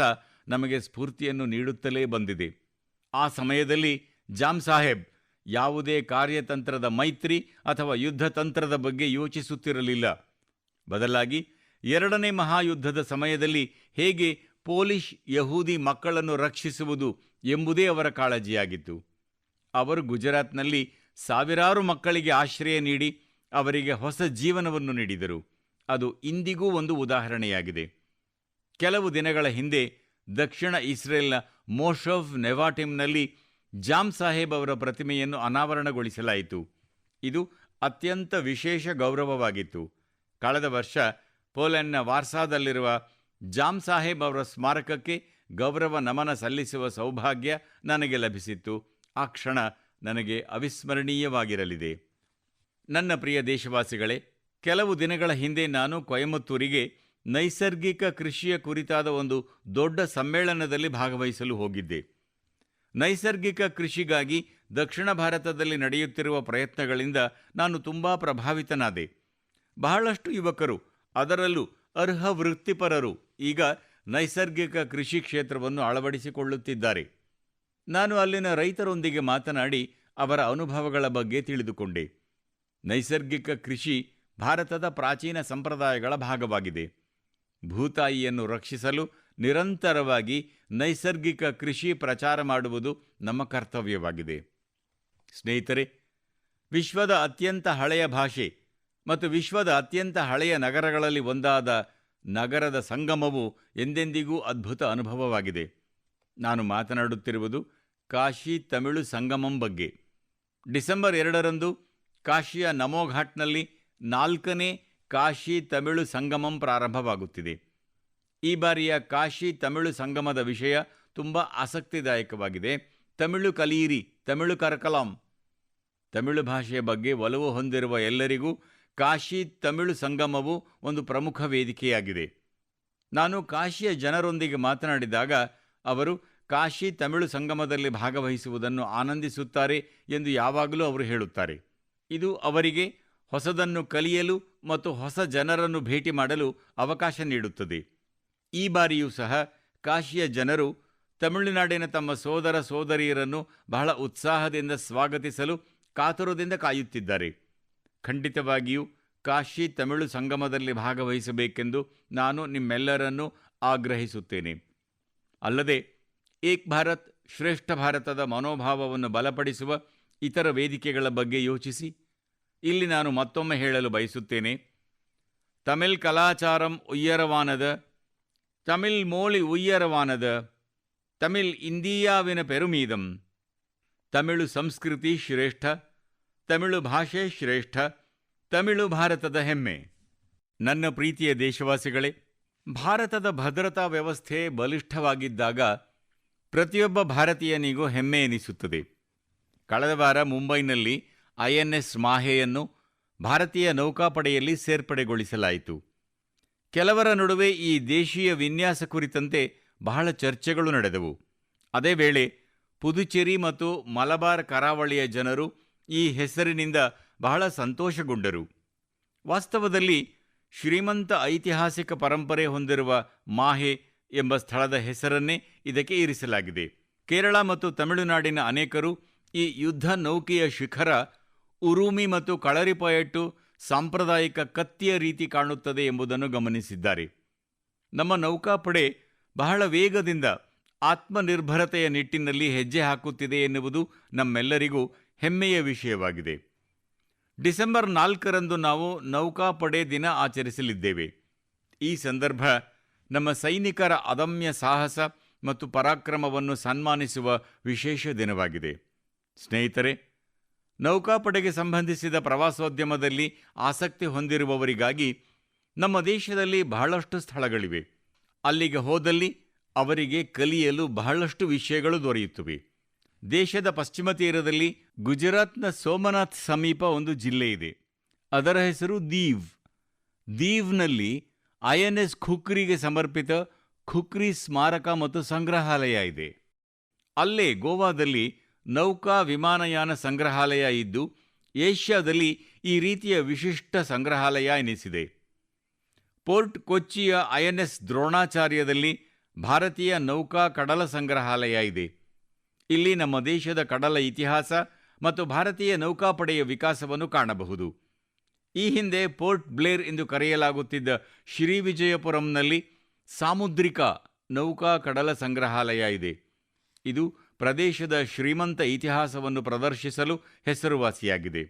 ನಮಗೆ ಸ್ಫೂರ್ತಿಯನ್ನು ನೀಡುತ್ತಲೇ ಬಂದಿದೆ. ಆ ಸಮಯದಲ್ಲಿ ಜಾಮ್ ಸಾಹೇಬ್ ಯಾವುದೇ ಕಾರ್ಯತಂತ್ರದ ಮೈತ್ರಿ ಅಥವಾ ಯುದ್ಧ ತಂತ್ರದ ಬಗ್ಗೆ ಯೋಚಿಸುತ್ತಿರಲಿಲ್ಲ. ಬದಲಾಗಿ ಎರಡನೇ ಮಹಾಯುದ್ಧದ ಸಮಯದಲ್ಲಿ ಹೇಗೆ ಪೋಲಿಷ್ ಯಹೂದಿ ಮಕ್ಕಳನ್ನು ರಕ್ಷಿಸುವುದು ಎಂಬುದೇ ಅವರ ಕಾಳಜಿಯಾಗಿತ್ತು. ಅವರು ಗುಜರಾತ್ನಲ್ಲಿ ಸಾವಿರಾರು ಮಕ್ಕಳಿಗೆ ಆಶ್ರಯ ನೀಡಿ ಅವರಿಗೆ ಹೊಸ ಜೀವನವನ್ನು ನೀಡಿದರು. ಅದು ಇಂದಿಗೂ ಒಂದು ಉದಾಹರಣೆಯಾಗಿದೆ. ಕೆಲವು ದಿನಗಳ ಹಿಂದೆ ದಕ್ಷಿಣ ಇಸ್ರೇಲ್ನ ಮೋಷವ್ ನೆವಾಟಿಮ್ನಲ್ಲಿ ಜಾಮ್ ಸಾಹೇಬ್ ಅವರ ಪ್ರತಿಮೆಯನ್ನು ಅನಾವರಣಗೊಳಿಸಲಾಯಿತು. ಇದು ಅತ್ಯಂತ ವಿಶೇಷ ಗೌರವವಾಗಿತ್ತು. ಕಳೆದ ವರ್ಷ ಪೋಲೆಂಡ್ನ ವಾರ್ಸಾದಲ್ಲಿರುವ ಜಾಮ್ ಸಾಹೇಬ್ ಅವರ ಸ್ಮಾರಕಕ್ಕೆ ಗೌರವ ನಮನ ಸಲ್ಲಿಸುವ ಸೌಭಾಗ್ಯ ನನಗೆ ಲಭಿಸಿತ್ತು. ಆ ಕ್ಷಣ ನನಗೆ ಅವಿಸ್ಮರಣೀಯವಾಗಿರಲಿದೆ. ನನ್ನ ಪ್ರಿಯ ದೇಶವಾಸಿಗಳೇ, ಕೆಲವು ದಿನಗಳ ಹಿಂದೆ ನಾನು ಕೊಯಮತ್ತೂರಿಗೆ ನೈಸರ್ಗಿಕ ಕೃಷಿಯ ಕುರಿತಾದ ಒಂದು ದೊಡ್ಡ ಸಮ್ಮೇಳನದಲ್ಲಿ ಭಾಗವಹಿಸಲು ಹೋಗಿದ್ದೆ. ನೈಸರ್ಗಿಕ ಕೃಷಿಗಾಗಿ ದಕ್ಷಿಣ ಭಾರತದಲ್ಲಿ ನಡೆಯುತ್ತಿರುವ ಪ್ರಯತ್ನಗಳಿಂದ ನಾನು ತುಂಬಾ ಪ್ರಭಾವಿತನಾದೆ. ಬಹಳಷ್ಟು ಯುವಕರು, ಅದರಲ್ಲೂ ಅರ್ಹ ವೃತ್ತಿಪರರು ಈಗ ನೈಸರ್ಗಿಕ ಕೃಷಿ ಕ್ಷೇತ್ರವನ್ನು ಅಳವಡಿಸಿಕೊಳ್ಳುತ್ತಿದ್ದಾರೆ. ನಾನು ಅಲ್ಲಿನ ರೈತರೊಂದಿಗೆ ಮಾತನಾಡಿ ಅವರ ಅನುಭವಗಳ ಬಗ್ಗೆ ತಿಳಿದುಕೊಂಡೆ. ನೈಸರ್ಗಿಕ ಕೃಷಿ ಭಾರತದ ಪ್ರಾಚೀನ ಸಂಪ್ರದಾಯಗಳ ಭಾಗವಾಗಿದೆ. ಭೂತಾಯಿಯನ್ನು ರಕ್ಷಿಸಲು ನಿರಂತರವಾಗಿ ನೈಸರ್ಗಿಕ ಕೃಷಿ ಪ್ರಚಾರ ಮಾಡುವುದು ನಮ್ಮ ಕರ್ತವ್ಯವಾಗಿದೆ. ಸ್ನೇಹಿತರೆ, ವಿಶ್ವದ ಅತ್ಯಂತ ಹಳೆಯ ಭಾಷೆ ಮತ್ತು ವಿಶ್ವದ ಅತ್ಯಂತ ಹಳೆಯ ನಗರಗಳಲ್ಲಿ ಒಂದಾದ ನಗರದ ಸಂಗಮವು ಎಂದೆಂದಿಗೂ ಅದ್ಭುತ ಅನುಭವವಾಗಿದೆ. ನಾನು ಮಾತನಾಡುತ್ತಿರುವುದು ಕಾಶಿ ತಮಿಳು ಸಂಗಮಂ ಬಗ್ಗೆ. ಡಿಸೆಂಬರ್ 2ರಂದು ಕಾಶಿಯ ನಮೋಘಾಟ್ನಲ್ಲಿ 4ನೇ ಕಾಶಿ ತಮಿಳು ಸಂಗಮಂ ಪ್ರಾರಂಭವಾಗುತ್ತಿದೆ. ಈ ಬಾರಿಯ ಕಾಶಿ ತಮಿಳು ಸಂಗಮದ ವಿಷಯ ತುಂಬ ಆಸಕ್ತಿದಾಯಕವಾಗಿದೆ. ತಮಿಳು ಕಲಿಯಿರಿ, ತಮಿಳು ಕರಕಲಾಂ. ತಮಿಳು ಭಾಷೆಯ ಬಗ್ಗೆ ಒಲವು ಹೊಂದಿರುವ ಎಲ್ಲರಿಗೂ ಕಾಶಿ ತಮಿಳು ಸಂಗಮವು ಒಂದು ಪ್ರಮುಖ ವೇದಿಕೆಯಾಗಿದೆ. ನಾನು ಕಾಶಿಯ ಜನರೊಂದಿಗೆ ಮಾತನಾಡಿದಾಗ ಅವರು ಕಾಶಿ ತಮಿಳು ಸಂಗಮದಲ್ಲಿ ಭಾಗವಹಿಸುವುದನ್ನು ಆನಂದಿಸುತ್ತಾರೆ ಎಂದು ಯಾವಾಗಲೂ ಅವರು ಹೇಳುತ್ತಾರೆ. ಇದು ಅವರಿಗೆ ಹೊಸದನ್ನು ಕಲಿಯಲು ಮತ್ತು ಹೊಸ ಜನರನ್ನು ಭೇಟಿ ಮಾಡಲು ಅವಕಾಶ ನೀಡುತ್ತದೆ. ಈ ಬಾರಿಯೂ ಸಹ ಕಾಶಿಯ ಜನರು ತಮಿಳುನಾಡಿನ ತಮ್ಮ ಸೋದರ ಸೋದರಿಯರನ್ನು ಬಹಳ ಉತ್ಸಾಹದಿಂದ ಸ್ವಾಗತಿಸಲು ಕಾತುರದಿಂದ ಕಾಯುತ್ತಿದ್ದಾರೆ. ಖಂಡಿತವಾಗಿಯೂ ಕಾಶಿ ತಮಿಳು ಸಂಗಮದಲ್ಲಿ ಭಾಗವಹಿಸಬೇಕೆಂದು ನಾನು ನಿಮ್ಮೆಲ್ಲರನ್ನೂ ಆಗ್ರಹಿಸುತ್ತೇನೆ. ಅಲ್ಲದೆ ಏಕ್ ಭಾರತ್ ಶ್ರೇಷ್ಠ ಭಾರತದ ಮನೋಭಾವವನ್ನು ಬಲಪಡಿಸುವ ಇತರ ವೇದಿಕೆಗಳ ಬಗ್ಗೆ ಯೋಚಿಸಿ. ಇಲ್ಲಿ ನಾನು ಮತ್ತೊಮ್ಮೆ ಹೇಳಲು ಬಯಸುತ್ತೇನೆ, ತಮಿಳ್ ಕಲಾಚಾರಂ ಉಯ್ಯರವಾನದ, ತಮಿಳ್ ಮೋಳಿ ಉಯ್ಯರವಾನದ, ತಮಿಳ್ ಇಂಡಿಯಾವಿನ ಪೆರುಮೀದಂ, ತಮಿಳು ಸಂಸ್ಕೃತಿ ಶ್ರೇಷ್ಠ, ತಮಿಳು ಭಾಷೆ ಶ್ರೇಷ್ಠ, ತಮಿಳು ಭಾರತದ ಹೆಮ್ಮೆ. ನನ್ನ ಪ್ರೀತಿಯ ದೇಶವಾಸಿಗಳೇ, ಭಾರತದ ಭದ್ರತಾ ವ್ಯವಸ್ಥೆ ಬಲಿಷ್ಠವಾಗಿದ್ದಾಗ ಪ್ರತಿಯೊಬ್ಬ ಭಾರತೀಯನಿಗೂ ಹೆಮ್ಮೆ ಎನಿಸುತ್ತದೆ. ಕಳೆದ ವಾರ ಮುಂಬೈನಲ್ಲಿ INS ಮಾಹೆಯನ್ನು ಭಾರತೀಯ ನೌಕಾಪಡೆಯಲ್ಲಿ ಸೇರ್ಪಡೆಗೊಳಿಸಲಾಯಿತು. ಕೆಲವರ ನಡುವೆ ಈ ದೇಶೀಯ ವಿನ್ಯಾಸ ಕುರಿತಂತೆ ಬಹಳ ಚರ್ಚೆಗಳು ನಡೆದವು. ಅದೇ ವೇಳೆ ಪುದುಚೇರಿ ಮತ್ತು ಮಲಬಾರ್ ಕರಾವಳಿಯ ಜನರು ಈ ಹೆಸರಿನಿಂದ ಬಹಳ ಸಂತೋಷಗೊಂಡರು. ವಾಸ್ತವದಲ್ಲಿ ಶ್ರೀಮಂತ ಐತಿಹಾಸಿಕ ಪರಂಪರೆ ಹೊಂದಿರುವ ಮಾಹೆ ಎಂಬ ಸ್ಥಳದ ಹೆಸರನ್ನೇ ಇದಕ್ಕೆ ಇರಿಸಲಾಗಿದೆ. ಕೇರಳ ಮತ್ತು ತಮಿಳುನಾಡಿನ ಅನೇಕರು ಈ ಯುದ್ಧ ನೌಕೆಯ ಶಿಖರ ಉರುಮಿ ಮತ್ತು ಕಳರಿಪಯಟ್ಟು ಸಾಂಪ್ರದಾಯಿಕ ಕತ್ತಿಯ ರೀತಿ ಕಾಣುತ್ತದೆ ಎಂಬುದನ್ನು ಗಮನಿಸಿದ್ದಾರೆ. ನಮ್ಮ ನೌಕಾಪಡೆ ಬಹಳ ವೇಗದಿಂದ ಆತ್ಮನಿರ್ಭರತೆಯ ನಿಟ್ಟಿನಲ್ಲಿ ಹೆಜ್ಜೆ ಹಾಕುತ್ತಿದೆ ಎನ್ನುವುದು ನಮ್ಮೆಲ್ಲರಿಗೂ ಹೆಮ್ಮೆಯ ವಿಷಯವಾಗಿದೆ. ಡಿಸೆಂಬರ್ 4ರಂದು ನಾವು ನೌಕಾಪಡೆ ದಿನ ಆಚರಿಸಲಿದ್ದೇವೆ. ಈ ಸಂದರ್ಭ ನಮ್ಮ ಸೈನಿಕರ ಅದಮ್ಯ ಸಾಹಸ ಮತ್ತು ಪರಾಕ್ರಮವನ್ನು ಸನ್ಮಾನಿಸುವ ವಿಶೇಷ ದಿನವಾಗಿದೆ. ಸ್ನೇಹಿತರೆ, ನೌಕಾಪಡೆಗೆ ಸಂಬಂಧಿಸಿದ ಪ್ರವಾಸೋದ್ಯಮದಲ್ಲಿ ಆಸಕ್ತಿ ಹೊಂದಿರುವವರಿಗಾಗಿ ನಮ್ಮ ದೇಶದಲ್ಲಿ ಬಹಳಷ್ಟು ಸ್ಥಳಗಳಿವೆ. ಅಲ್ಲಿಗೆ ಹೋದಲ್ಲಿ ಅವರಿಗೆ ಕಲಿಯಲು ಬಹಳಷ್ಟು ವಿಷಯಗಳು ದೊರೆಯುತ್ತವೆ. ದೇಶದ ಪಶ್ಚಿಮ ತೀರದಲ್ಲಿ ಗುಜರಾತ್ನ ಸೋಮನಾಥ್ ಸಮೀಪ ಒಂದು ಜಿಲ್ಲೆ ಇದೆ. ಅದರ ಹೆಸರು ದೀವ್. ದೀವ್ನಲ್ಲಿ INS ಖುಕ್ರಿಗೆ ಸಮರ್ಪಿತ ಖುಕ್ರಿ ಸ್ಮಾರಕ ಮತ್ತು ಸಂಗ್ರಹಾಲಯ ಇದೆ. ಅಲ್ಲೇ ಗೋವಾದಲ್ಲಿ ನೌಕಾ ವಿಮಾನಯಾನ ಸಂಗ್ರಹಾಲಯ ಇದ್ದು ಏಷ್ಯಾದಲ್ಲಿ ಈ ರೀತಿಯ ವಿಶಿಷ್ಟ ಸಂಗ್ರಹಾಲಯ ಎನಿಸಿದೆ. ಪೋರ್ಟ್ ಕೊಚ್ಚಿಯ INS ದ್ರೋಣಾಚಾರ್ಯದಲ್ಲಿ ಭಾರತೀಯ ನೌಕಾ ಕಡಲ ಸಂಗ್ರಹಾಲಯ ಇದೆ. ಇಲ್ಲಿ ನಮ್ಮ ದೇಶದ ಕಡಲ ಇತಿಹಾಸ ಮತ್ತು ಭಾರತೀಯ ನೌಕಾಪಡೆಯ ವಿಕಾಸವನ್ನು ಕಾಣಬಹುದು. ಈ ಹಿಂದೆ ಪೋರ್ಟ್ ಬ್ಲೇರ್ ಎಂದು ಕರೆಯಲಾಗುತ್ತಿದ್ದ ಶ್ರೀವಿಜಯಪುರಂನಲ್ಲಿ ಸಾಮುದ್ರಿಕ ನೌಕಾ ಕಡಲ ಸಂಗ್ರಹಾಲಯ ಇದೆ. ಇದು ಪ್ರದೇಶದ ಶ್ರೀಮಂತ ಇತಿಹಾಸವನ್ನು ಪ್ರದರ್ಶಿಸಲು ಹೆಸರುವಾಸಿಯಾಗಿದೆ.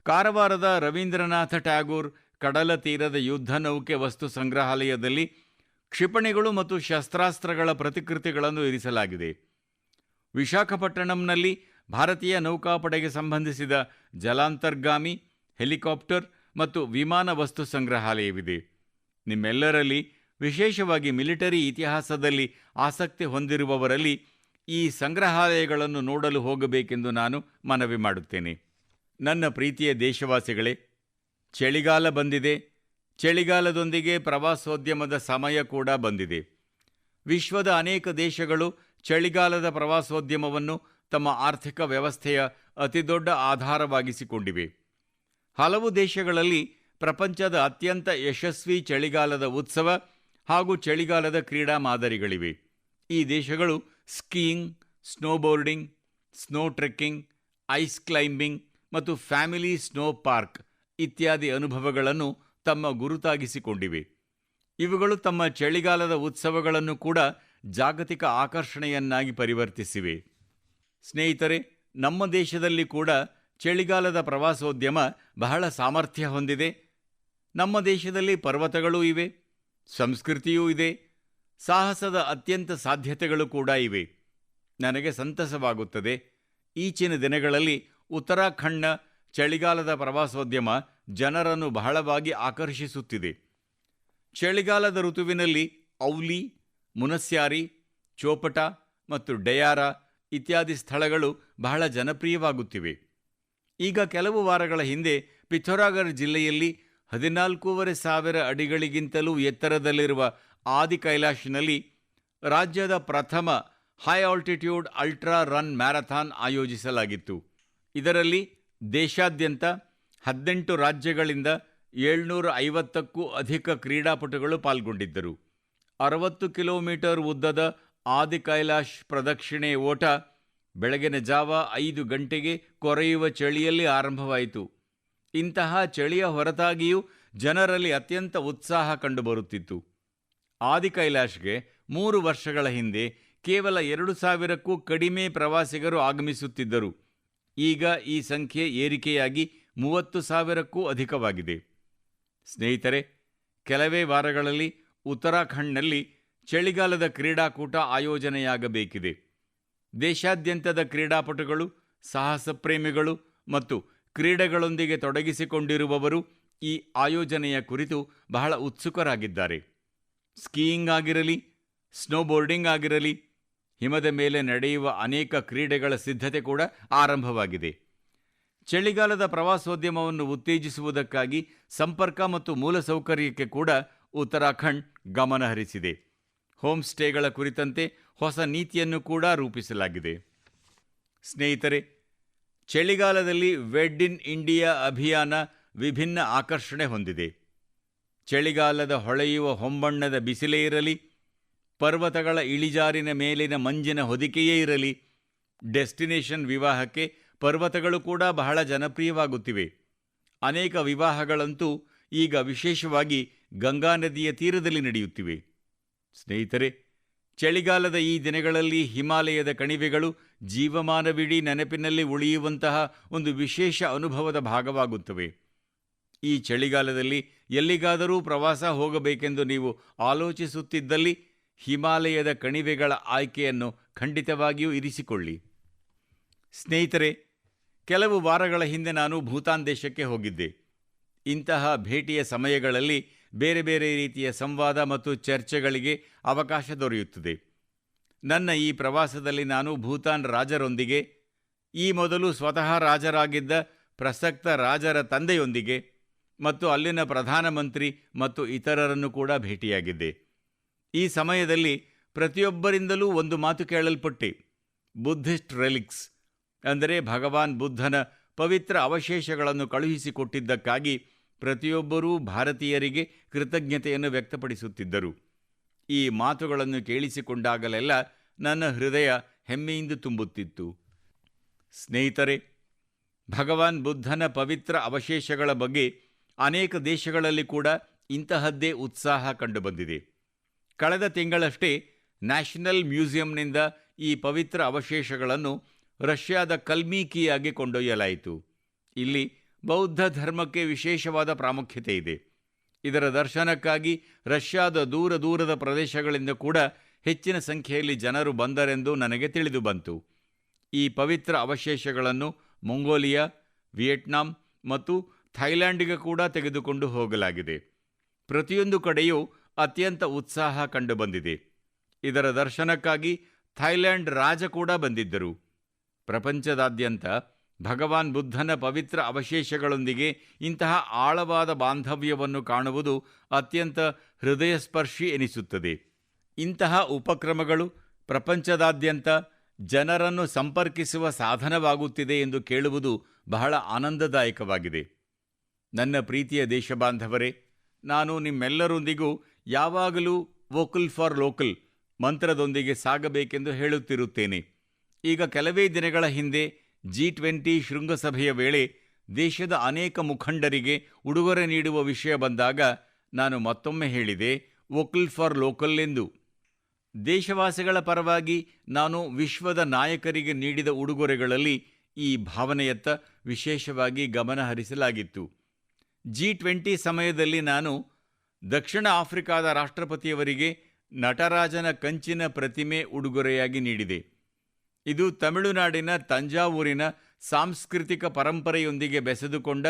ಕಾರವಾರದ ರವೀಂದ್ರನಾಥ ಟ್ಯಾಗೋರ್ ಕಡಲ ತೀರದ ಯುದ್ಧ ನೌಕೆ ವಸ್ತು ಸಂಗ್ರಹಾಲಯದಲ್ಲಿ ಕ್ಷಿಪಣಿಗಳು ಮತ್ತು ಶಸ್ತ್ರಾಸ್ತ್ರಗಳ ಪ್ರತಿಕೃತಿಗಳನ್ನು ಇರಿಸಲಾಗಿದೆ. ವಿಶಾಖಪಟ್ಟಣಂನಲ್ಲಿ ಭಾರತೀಯ ನೌಕಾಪಡೆಗೆ ಸಂಬಂಧಿಸಿದ ಜಲಾಂತರ್ಗಾಮಿ, ಹೆಲಿಕಾಪ್ಟರ್ ಮತ್ತು ವಿಮಾನ ವಸ್ತು ಸಂಗ್ರಹಾಲಯವಿದೆ. ನಿಮ್ಮೆಲ್ಲರಲ್ಲಿ, ವಿಶೇಷವಾಗಿ ಮಿಲಿಟರಿ ಇತಿಹಾಸದಲ್ಲಿ ಆಸಕ್ತಿ ಹೊಂದಿರುವವರಲ್ಲಿ ಈ ಸಂಗ್ರಹಾಲಯಗಳನ್ನು ನೋಡಲು ಹೋಗಬೇಕೆಂದು ನಾನು ಮನವಿ ಮಾಡುತ್ತೇನೆ. ನನ್ನ ಪ್ರೀತಿಯ ದೇಶವಾಸಿಗಳೇ, ಚಳಿಗಾಲ ಬಂದಿದೆ. ಚಳಿಗಾಲದೊಂದಿಗೆ ಪ್ರವಾಸೋದ್ಯಮದ ಸಮಯ ಕೂಡ ಬಂದಿದೆ. ವಿಶ್ವದ ಅನೇಕ ದೇಶಗಳು ಚಳಿಗಾಲದ ಪ್ರವಾಸೋದ್ಯಮವನ್ನು ತಮ್ಮ ಆರ್ಥಿಕ ವ್ಯವಸ್ಥೆಯ ಅತಿದೊಡ್ಡ ಆಧಾರವಾಗಿಸಿಕೊಂಡಿವೆ. ಹಲವು ದೇಶಗಳಲ್ಲಿ ಪ್ರಪಂಚದ ಅತ್ಯಂತ ಯಶಸ್ವಿ ಚಳಿಗಾಲದ ಉತ್ಸವ ಹಾಗೂ ಚಳಿಗಾಲದ ಕ್ರೀಡಾ ಮಾದರಿಗಳಿವೆ. ಈ ದೇಶಗಳು skiing, snowboarding, snow trekking, ice climbing ಮತ್ತು ಫ್ಯಾಮಿಲಿ ಸ್ನೋ ಪಾರ್ಕ್ ಇತ್ಯಾದಿ ಅನುಭವಗಳನ್ನು ತಮ್ಮ ಗುರುತಾಗಿಸಿಕೊಂಡಿವೆ. ಇವುಗಳು ತಮ್ಮ ಚಳಿಗಾಲದ ಉತ್ಸವಗಳನ್ನು ಕೂಡ ಜಾಗತಿಕ ಆಕರ್ಷಣೆಯನ್ನಾಗಿ ಪರಿವರ್ತಿಸಿವೆ. ಸ್ನೇಹಿತರೆ, ನಮ್ಮ ದೇಶದಲ್ಲಿ ಕೂಡ ಚಳಿಗಾಲದ ಪ್ರವಾಸೋದ್ಯಮ ಬಹಳ ಸಾಮರ್ಥ್ಯ ಹೊಂದಿದೆ. ನಮ್ಮ ದೇಶದಲ್ಲಿ ಪರ್ವತಗಳೂ ಇವೆ, ಸಂಸ್ಕೃತಿಯೂ ಇದೆ, ಸಾಹಸದ ಅತ್ಯಂತ ಸಾಧ್ಯತೆಗಳು ಕೂಡ ಇವೆ. ನನಗೆ ಸಂತಸವಾಗುತ್ತದೆ. ಈಚಿನ ದಿನಗಳಲ್ಲಿ ಉತ್ತರಾಖಂಡ್ನ ಚಳಿಗಾಲದ ಪ್ರವಾಸೋದ್ಯಮ ಜನರನ್ನು ಬಹಳವಾಗಿ ಆಕರ್ಷಿಸುತ್ತಿದೆ. ಚಳಿಗಾಲದ ಋತುವಿನಲ್ಲಿ ಔಲಿ, ಮುನಸ್ಯಾರಿ, ಚೋಪಟಾ ಮತ್ತು ಡಯಾರ ಇತ್ಯಾದಿ ಸ್ಥಳಗಳು ಬಹಳ ಜನಪ್ರಿಯವಾಗುತ್ತಿವೆ. ಈಗ ಕೆಲವು ವಾರಗಳ ಹಿಂದೆ ಪಿಥೋರಾಗಢ್ ಜಿಲ್ಲೆಯಲ್ಲಿ 14,500 ಅಡಿಗಳಿಗಿಂತಲೂ ಎತ್ತರದಲ್ಲಿರುವ ಆದಿ ಕೈಲಾಶ್ನಲ್ಲಿ ರಾಜ್ಯದ ಪ್ರಥಮ high altitude ultra run marathon ಆಯೋಜಿಸಲಾಗಿತ್ತು. ಇದರಲ್ಲಿ ದೇಶಾದ್ಯಂತ 18 ರಾಜ್ಯಗಳಿಂದ 750ಕ್ಕೂ ಅಧಿಕ ಕ್ರೀಡಾಪಟುಗಳು ಪಾಲ್ಗೊಂಡಿದ್ದರು. 60 ಕಿಲೋಮೀಟರ್ ಉದ್ದದ ಆದಿ ಕೈಲಾಶ್ ಪ್ರದಕ್ಷಿಣೆ ಓಟ ಬೆಳಗಿನ ಜಾವ 5 ಗಂಟೆಗೆ ಕೊರೆಯುವ ಚಳಿಯಲ್ಲಿ ಆರಂಭವಾಯಿತು. ಇಂತಹ ಚಳಿಯ ಹೊರತಾಗಿಯೂ ಜನರಲ್ಲಿ ಅತ್ಯಂತ ಉತ್ಸಾಹ ಕಂಡುಬರುತ್ತಿತ್ತು. ಆದಿ ಕೈಲಾಶ್ಗೆ 3 ವರ್ಷಗಳ ಹಿಂದೆ ಕೇವಲ 2,000ಕ್ಕೂ ಕಡಿಮೆ ಪ್ರವಾಸಿಗರು ಆಗಮಿಸುತ್ತಿದ್ದರು. ಈಗ ಈ ಸಂಖ್ಯೆ ಏರಿಕೆಯಾಗಿ 30,000ಕ್ಕೂ ಅಧಿಕವಾಗಿದೆ. ಸ್ನೇಹಿತರೆ, ಕೆಲವೇ ವಾರಗಳಲ್ಲಿ ಉತ್ತರಾಖಂಡ್ನಲ್ಲಿ ಚಳಿಗಾಲದ ಕ್ರೀಡಾಕೂಟ ಆಯೋಜನೆಯಾಗಬೇಕಿದೆ. ದೇಶಾದ್ಯಂತದ ಕ್ರೀಡಾಪಟುಗಳು, ಸಾಹಸ ಪ್ರೇಮಿಗಳು ಮತ್ತು ಕ್ರೀಡೆಗಳೊಂದಿಗೆ ತೊಡಗಿಸಿಕೊಂಡಿರುವವರು ಈ ಆಯೋಜನೆಯ ಕುರಿತು ಬಹಳ ಉತ್ಸುಕರಾಗಿದ್ದಾರೆ. ಸ್ಕೀಯಿಂಗ್ ಆಗಿರಲಿ, ಸ್ನೋಬೋರ್ಡಿಂಗ್ ಆಗಿರಲಿ, ಹಿಮದ ಮೇಲೆ ನಡೆಯುವ ಅನೇಕ ಕ್ರೀಡೆಗಳ ಸಿದ್ಧತೆ ಕೂಡ ಆರಂಭವಾಗಿದೆ. ಚಳಿಗಾಲದ ಪ್ರವಾಸೋದ್ಯಮವನ್ನು ಉತ್ತೇಜಿಸುವುದಕ್ಕಾಗಿ ಸಂಪರ್ಕ ಮತ್ತು ಮೂಲಸೌಕರ್ಯಕ್ಕೆ ಕೂಡ ಉತ್ತರಾಖಂಡ್ ಗಮನ ಹರಿಸಿದೆ. ಹೋಮ್ ಸ್ಟೇಗಳ ಕುರಿತಂತೆ ಹೊಸ ನೀತಿಯನ್ನು ಕೂಡ ರೂಪಿಸಲಾಗಿದೆ. ಸ್ನೇಹಿತರೆ, ಚಳಿಗಾಲದಲ್ಲಿ ವೆಡ್ ಇನ್ ಇಂಡಿಯಾ ಅಭಿಯಾನ ವಿಭಿನ್ನ ಆಕರ್ಷಣೆ ಹೊಂದಿದೆ. ಚಳಿಗಾಲದ ಹೊಳೆಯುವ ಹೊಂಬಣ್ಣದ ಬಿಸಿಲೇ ಇರಲಿ, ಪರ್ವತಗಳ ಇಳಿಜಾರಿನ ಮೇಲಿನ ಮಂಜಿನ ಹೊದಿಕೆಯೇ ಇರಲಿ, ಡೆಸ್ಟಿನೇಷನ್ ವಿವಾಹಕ್ಕೆ ಪರ್ವತಗಳು ಕೂಡ ಬಹಳ ಜನಪ್ರಿಯವಾಗುತ್ತಿವೆ. ಅನೇಕ ವಿವಾಹಗಳಂತೂ ಈಗ ವಿಶೇಷವಾಗಿ ಗಂಗಾ ನದಿಯ ತೀರದಲ್ಲಿ ನಡೆಯುತ್ತಿವೆ. ಸ್ನೇಹಿತರೆ, ಚಳಿಗಾಲದ ಈ ದಿನಗಳಲ್ಲಿ ಹಿಮಾಲಯದ ಕಣಿವೆಗಳು ಜೀವಮಾನವಿಡೀ ನೆನಪಿನಲ್ಲಿ ಉಳಿಯುವಂತಹ ಒಂದು ವಿಶೇಷ ಅನುಭವದ ಭಾಗವಾಗುತ್ತವೆ. ಈ ಚಳಿಗಾಲದಲ್ಲಿ ಎಲ್ಲಿಗಾದರೂ ಪ್ರವಾಸ ಹೋಗಬೇಕೆಂದು ನೀವು ಆಲೋಚಿಸುತ್ತಿದ್ದಲ್ಲಿ ಹಿಮಾಲಯದ ಕಣಿವೆಗಳ ಆಯ್ಕೆಯನ್ನು ಖಂಡಿತವಾಗಿಯೂ ಇರಿಸಿಕೊಳ್ಳಿ. ಸ್ನೇಹಿತರೆ, ಕೆಲವು ವಾರಗಳ ಹಿಂದೆ ನಾನು ಭೂತಾನ್ ದೇಶಕ್ಕೆ ಹೋಗಿದ್ದೆ. ಇಂತಹ ಭೇಟಿಯ ಸಮಯಗಳಲ್ಲಿ ಬೇರೆ ಬೇರೆ ರೀತಿಯ ಸಂವಾದ ಮತ್ತು ಚರ್ಚೆಗಳಿಗೆ ಅವಕಾಶ ದೊರೆಯುತ್ತದೆ. ನನ್ನ ಈ ಪ್ರವಾಸದಲ್ಲಿ ನಾನು ಭೂತಾನ್ ರಾಜರೊಂದಿಗೆ, ಈ ಮೊದಲು ಸ್ವತಃ ರಾಜರಾಗಿದ್ದ ಪ್ರಸಕ್ತ ರಾಜರ ತಂದೆಯೊಂದಿಗೆ ಮತ್ತು ಅಲ್ಲಿನ ಪ್ರಧಾನಮಂತ್ರಿ ಮತ್ತು ಇತರರನ್ನು ಕೂಡ ಭೇಟಿಯಾಗಿದ್ದೆ. ಈ ಸಮಯದಲ್ಲಿ ಪ್ರತಿಯೊಬ್ಬರಿಂದಲೂ ಒಂದು ಮಾತು ಕೇಳಲ್ಪಟ್ಟೆ. ಬುದ್ಧಿಸ್ಟ್ ರೆಲಿಕ್ಸ್, ಅಂದರೆ ಭಗವಾನ್ ಬುದ್ಧನ ಪವಿತ್ರ ಅವಶೇಷಗಳನ್ನು ಕಳುಹಿಸಿಕೊಟ್ಟಿದ್ದಕ್ಕಾಗಿ ಪ್ರತಿಯೊಬ್ಬರೂ ಭಾರತೀಯರಿಗೆ ಕೃತಜ್ಞತೆಯನ್ನು ವ್ಯಕ್ತಪಡಿಸುತ್ತಿದ್ದರು. ಈ ಮಾತುಗಳನ್ನು ಕೇಳಿಸಿಕೊಂಡಾಗಲೆಲ್ಲ ನನ್ನ ಹೃದಯ ಹೆಮ್ಮೆಯಿಂದ ತುಂಬುತ್ತಿತ್ತು. ಸ್ನೇಹಿತರೆ, ಭಗವಾನ್ ಬುದ್ಧನ ಪವಿತ್ರ ಅವಶೇಷಗಳ ಬಗ್ಗೆ ಅನೇಕ ದೇಶಗಳಲ್ಲಿ ಕೂಡ ಇಂತಹದ್ದೇ ಉತ್ಸಾಹ ಕಂಡುಬಂದಿದೆ. ಕಳೆದ ತಿಂಗಳಷ್ಟೇ ನ್ಯಾಷನಲ್ ಮ್ಯೂಸಿಯಂನಿಂದ ಈ ಪವಿತ್ರ ಅವಶೇಷಗಳನ್ನು ರಷ್ಯಾದ ಕಲ್ಮೀಕಿಯಾಗಿ ಕೊಂಡೊಯ್ಯಲಾಯಿತು. ಇಲ್ಲಿ ಬೌದ್ಧ ಧರ್ಮಕ್ಕೆ ವಿಶೇಷವಾದ ಪ್ರಾಮುಖ್ಯತೆ ಇದೆ. ಇದರ ದರ್ಶನಕ್ಕಾಗಿ ರಷ್ಯಾದ ದೂರ ದೂರದ ಪ್ರದೇಶಗಳಿಂದ ಕೂಡ ಹೆಚ್ಚಿನ ಸಂಖ್ಯೆಯಲ್ಲಿ ಜನರು ಬಂದರೆಂದು ನನಗೆ ತಿಳಿದು ಬಂತು. ಈ ಪವಿತ್ರ ಅವಶೇಷಗಳನ್ನು ಮಂಗೋಲಿಯಾ, ವಿಯೆಟ್ನಾಂ ಮತ್ತು ಥೈಲ್ಯಾಂಡ್ಗೆ ಕೂಡ ತೆಗೆದುಕೊಂಡು ಹೋಗಲಾಗಿದೆ. ಪ್ರತಿಯೊಂದು ಕಡೆಯೂ ಅತ್ಯಂತ ಉತ್ಸಾಹ ಕಂಡುಬಂದಿದೆ. ಇದರ ದರ್ಶನಕ್ಕಾಗಿ ಥೈಲ್ಯಾಂಡ್ ರಾಜ ಕೂಡ ಬಂದಿದ್ದರು. ಪ್ರಪಂಚದಾದ್ಯಂತ ಭಗವಾನ್ ಬುದ್ಧನ ಪವಿತ್ರ ಅವಶೇಷಗಳೊಂದಿಗೆ ಇಂತಹ ಆಳವಾದ ಬಾಂಧವ್ಯವನ್ನು ಕಾಣುವುದು ಅತ್ಯಂತ ಹೃದಯಸ್ಪರ್ಶಿ ಎನಿಸುತ್ತದೆ. ಇಂತಹ ಉಪಕ್ರಮಗಳು ಪ್ರಪಂಚದಾದ್ಯಂತ ಜನರನ್ನು ಸಂಪರ್ಕಿಸುವ ಸಾಧನವಾಗುತ್ತಿದೆ ಎಂದು ಕೇಳುವುದು ಬಹಳ ಆನಂದದಾಯಕವಾಗಿದೆ. ನನ್ನ ಪ್ರೀತಿಯ ದೇಶಬಾಂಧವರೇ, ನಾನು ನಿಮ್ಮೆಲ್ಲರೊಂದಿಗೂ ಯಾವಾಗಲೂ ವೋಕಲ್ ಫಾರ್ ಲೋಕಲ್ ಮಂತ್ರದೊಂದಿಗೆ ಸಾಗಬೇಕೆಂದು ಹೇಳುತ್ತಿರುತ್ತೇನೆ. ಈಗ ಕೆಲವೇ ದಿನಗಳ ಹಿಂದೆ G20 ಶೃಂಗಸಭೆಯ ವೇಳೆ ದೇಶದ ಅನೇಕ ಮುಖಂಡರಿಗೆ ಉಡುಗೊರೆ ನೀಡುವ ವಿಷಯ ಬಂದಾಗ ನಾನು ಮತ್ತೊಮ್ಮೆ ಹೇಳಿದೆ, ವೋಕಲ್ ಫಾರ್ ಲೋಕಲ್ ಎಂದು. ದೇಶವಾಸಿಗಳ ಪರವಾಗಿ ನಾನು ವಿಶ್ವದ ನಾಯಕರಿಗೆ ನೀಡಿದ ಉಡುಗೊರೆಗಳಲ್ಲಿ ಈ ಭಾವನೆಯತ್ತ ವಿಶೇಷವಾಗಿ ಗಮನ ಹರಿಸಲಾಗಿತ್ತು. G20 ಸಮಯದಲ್ಲಿ ನಾನು ದಕ್ಷಿಣ ಆಫ್ರಿಕಾದ ರಾಷ್ಟ್ರಪತಿಯವರಿಗೆ ನಟರಾಜನ ಕಂಚಿನ ಪ್ರತಿಮೆ ಉಡುಗೊರೆಯಾಗಿ ನೀಡಿದೆ. ಇದು ತಮಿಳುನಾಡಿನ ತಂಜಾವೂರಿನ ಸಾಂಸ್ಕೃತಿಕ ಪರಂಪರೆಯೊಂದಿಗೆ ಬೆಸೆದುಕೊಂಡ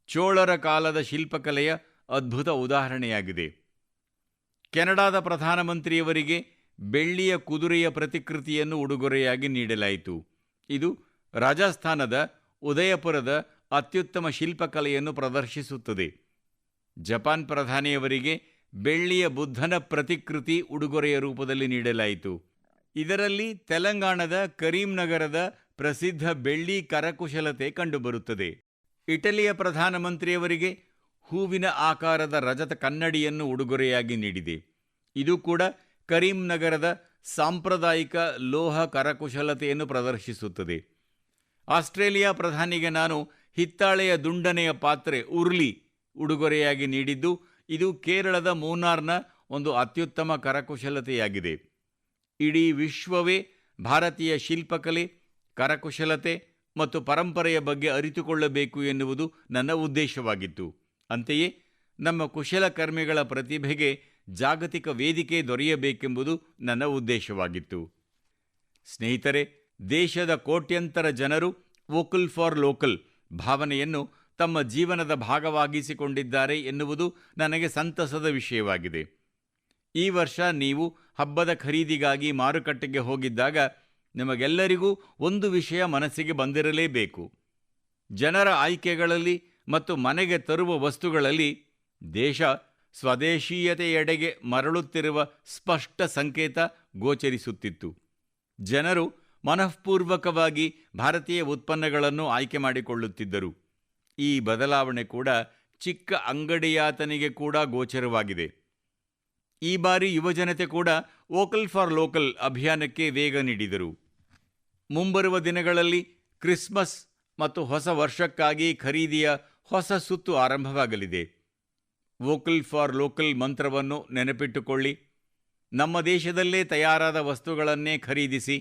ಚೋಳರ ಕಾಲದ ಶಿಲ್ಪಕಲೆಯ ಅದ್ಭುತ ಉದಾಹರಣೆಯಾಗಿದೆ. ಕೆನಡಾದ ಪ್ರಧಾನಮಂತ್ರಿಯವರಿಗೆ ಬೆಳ್ಳಿಯ ಕುದುರೆಯ ಪ್ರತಿಕೃತಿಯನ್ನು ಉಡುಗೊರೆಯಾಗಿ ನೀಡಲಾಯಿತು. ಇದು ರಾಜಸ್ಥಾನದ ಉದಯಪುರದ ಅತ್ಯುತ್ತಮ ಶಿಲ್ಪಕಲೆಯನ್ನು ಪ್ರದರ್ಶಿಸುತ್ತದೆ. ಜಪಾನ್ ಪ್ರಧಾನಿಯವರಿಗೆ ಬೆಳ್ಳಿಯ ಬುದ್ಧನ ಪ್ರತಿಕೃತಿ ಉಡುಗೊರೆಯ ರೂಪದಲ್ಲಿ ನೀಡಲಾಯಿತು. ಇದರಲ್ಲಿ ತೆಲಂಗಾಣದ ಕರೀಂನಗರದ ಪ್ರಸಿದ್ಧ ಬೆಳ್ಳಿ ಕರಕುಶಲತೆ ಕಂಡುಬರುತ್ತದೆ. ಇಟಲಿಯ ಪ್ರಧಾನಮಂತ್ರಿಯವರಿಗೆ ಹೂವಿನ ಆಕಾರದ ರಜತ ಕನ್ನಡಿಯನ್ನು ಉಡುಗೊರೆಯಾಗಿ ನೀಡಿದೆ. ಇದು ಕೂಡ ಕರೀಂನಗರದ ಸಾಂಪ್ರದಾಯಿಕ ಲೋಹ ಕರಕುಶಲತೆಯನ್ನು ಪ್ರದರ್ಶಿಸುತ್ತದೆ. ಆಸ್ಟ್ರೇಲಿಯಾ ಪ್ರಧಾನಿಗೆ ನಾನು ಹಿತ್ತಾಳೆಯ ದುಂಡನೆಯ ಪಾತ್ರೆ ಉರ್ಲಿ ಉಡುಗೊರೆಯಾಗಿ ನೀಡಿದ್ದು, ಇದು ಕೇರಳದ ಮೂನಾರ್ನ ಒಂದು ಅತ್ಯುತ್ತಮ ಕರಕುಶಲತೆಯಾಗಿದೆ. ಇಡೀ ವಿಶ್ವವೇ ಭಾರತೀಯ ಶಿಲ್ಪಕಲೆ, ಕರಕುಶಲತೆ ಮತ್ತು ಪರಂಪರೆಯ ಬಗ್ಗೆ ಅರಿತುಕೊಳ್ಳಬೇಕು ಎನ್ನುವುದು ನನ್ನ ಉದ್ದೇಶವಾಗಿತ್ತು. ಅಂತೆಯೇ ನಮ್ಮ ಕುಶಲಕರ್ಮಿಗಳ ಪ್ರತಿಭೆಗೆ ಜಾಗತಿಕ ವೇದಿಕೆ ದೊರೆಯಬೇಕೆಂಬುದು ನನ್ನ ಉದ್ದೇಶವಾಗಿತ್ತು. ಸ್ನೇಹಿತರೆ, ದೇಶದ ಕೋಟ್ಯಂತರ ಜನರು ವೋಕಲ್ ಫಾರ್ ಲೋಕಲ್ ಭಾವನೆಯನ್ನು ತಮ್ಮ ಜೀವನದ ಭಾಗವಾಗಿಸಿಕೊಂಡಿದ್ದಾರೆ ಎನ್ನುವುದು ನನಗೆ ಸಂತಸದ ವಿಷಯವಾಗಿದೆ. ಈ ವರ್ಷ ನೀವು ಹಬ್ಬದ ಖರೀದಿಗಾಗಿ ಮಾರುಕಟ್ಟೆಗೆ ಹೋಗಿದ್ದಾಗ ನಿಮಗೆಲ್ಲರಿಗೂ ಒಂದು ವಿಷಯ ಮನಸ್ಸಿಗೆ ಬಂದಿರಲೇಬೇಕು. ಜನರ ಆಯ್ಕೆಗಳಲ್ಲಿ ಮತ್ತು ಮನೆಗೆ ತರುವ ವಸ್ತುಗಳಲ್ಲಿ ದೇಶ ಸ್ವದೇಶೀಯತೆಯೆಡೆಗೆ ಮರಳುತ್ತಿರುವ ಸ್ಪಷ್ಟ ಸಂಕೇತ ಗೋಚರಿಸುತ್ತಿತ್ತು. ಜನರು ಮನಃಪೂರ್ವಕವಾಗಿ ಭಾರತೀಯ ಉತ್ಪನ್ನಗಳನ್ನು ಆಯ್ಕೆ ಮಾಡಿಕೊಳ್ಳುತ್ತಿದ್ದರು. ಈ ಬದಲಾವಣೆ ಕೂಡ ಚಿಕ್ಕ ಅಂಗಡಿಯಾತನಿಗೆ ಕೂಡ ಗೋಚರವಾಗಿದೆ. ಈ ಬಾರಿ ಯುವಜನತೆ ಕೂಡ ವೋಕಲ್ ಫಾರ್ ಲೋಕಲ್ ಅಭಿಯಾನಕ್ಕೆ ವೇಗ ನೀಡಿದರು. ಮುಂಬರುವ ದಿನಗಳಲ್ಲಿ ಕ್ರಿಸ್ಮಸ್ ಮತ್ತು ಹೊಸ ವರ್ಷಕ್ಕಾಗಿ ಖರೀದಿಯ ಹೊಸ ಸುತ್ತು ಆರಂಭವಾಗಲಿದೆ. ವೋಕಲ್ ಫಾರ್ ಲೋಕಲ್ ಮಂತ್ರವನ್ನು ನೆನಪಿಟ್ಟುಕೊಳ್ಳಿ. ನಮ್ಮ ದೇಶದಲ್ಲೇ ತಯಾರಾದ ವಸ್ತುಗಳನ್ನೇ ಖರೀದಿಸಿ,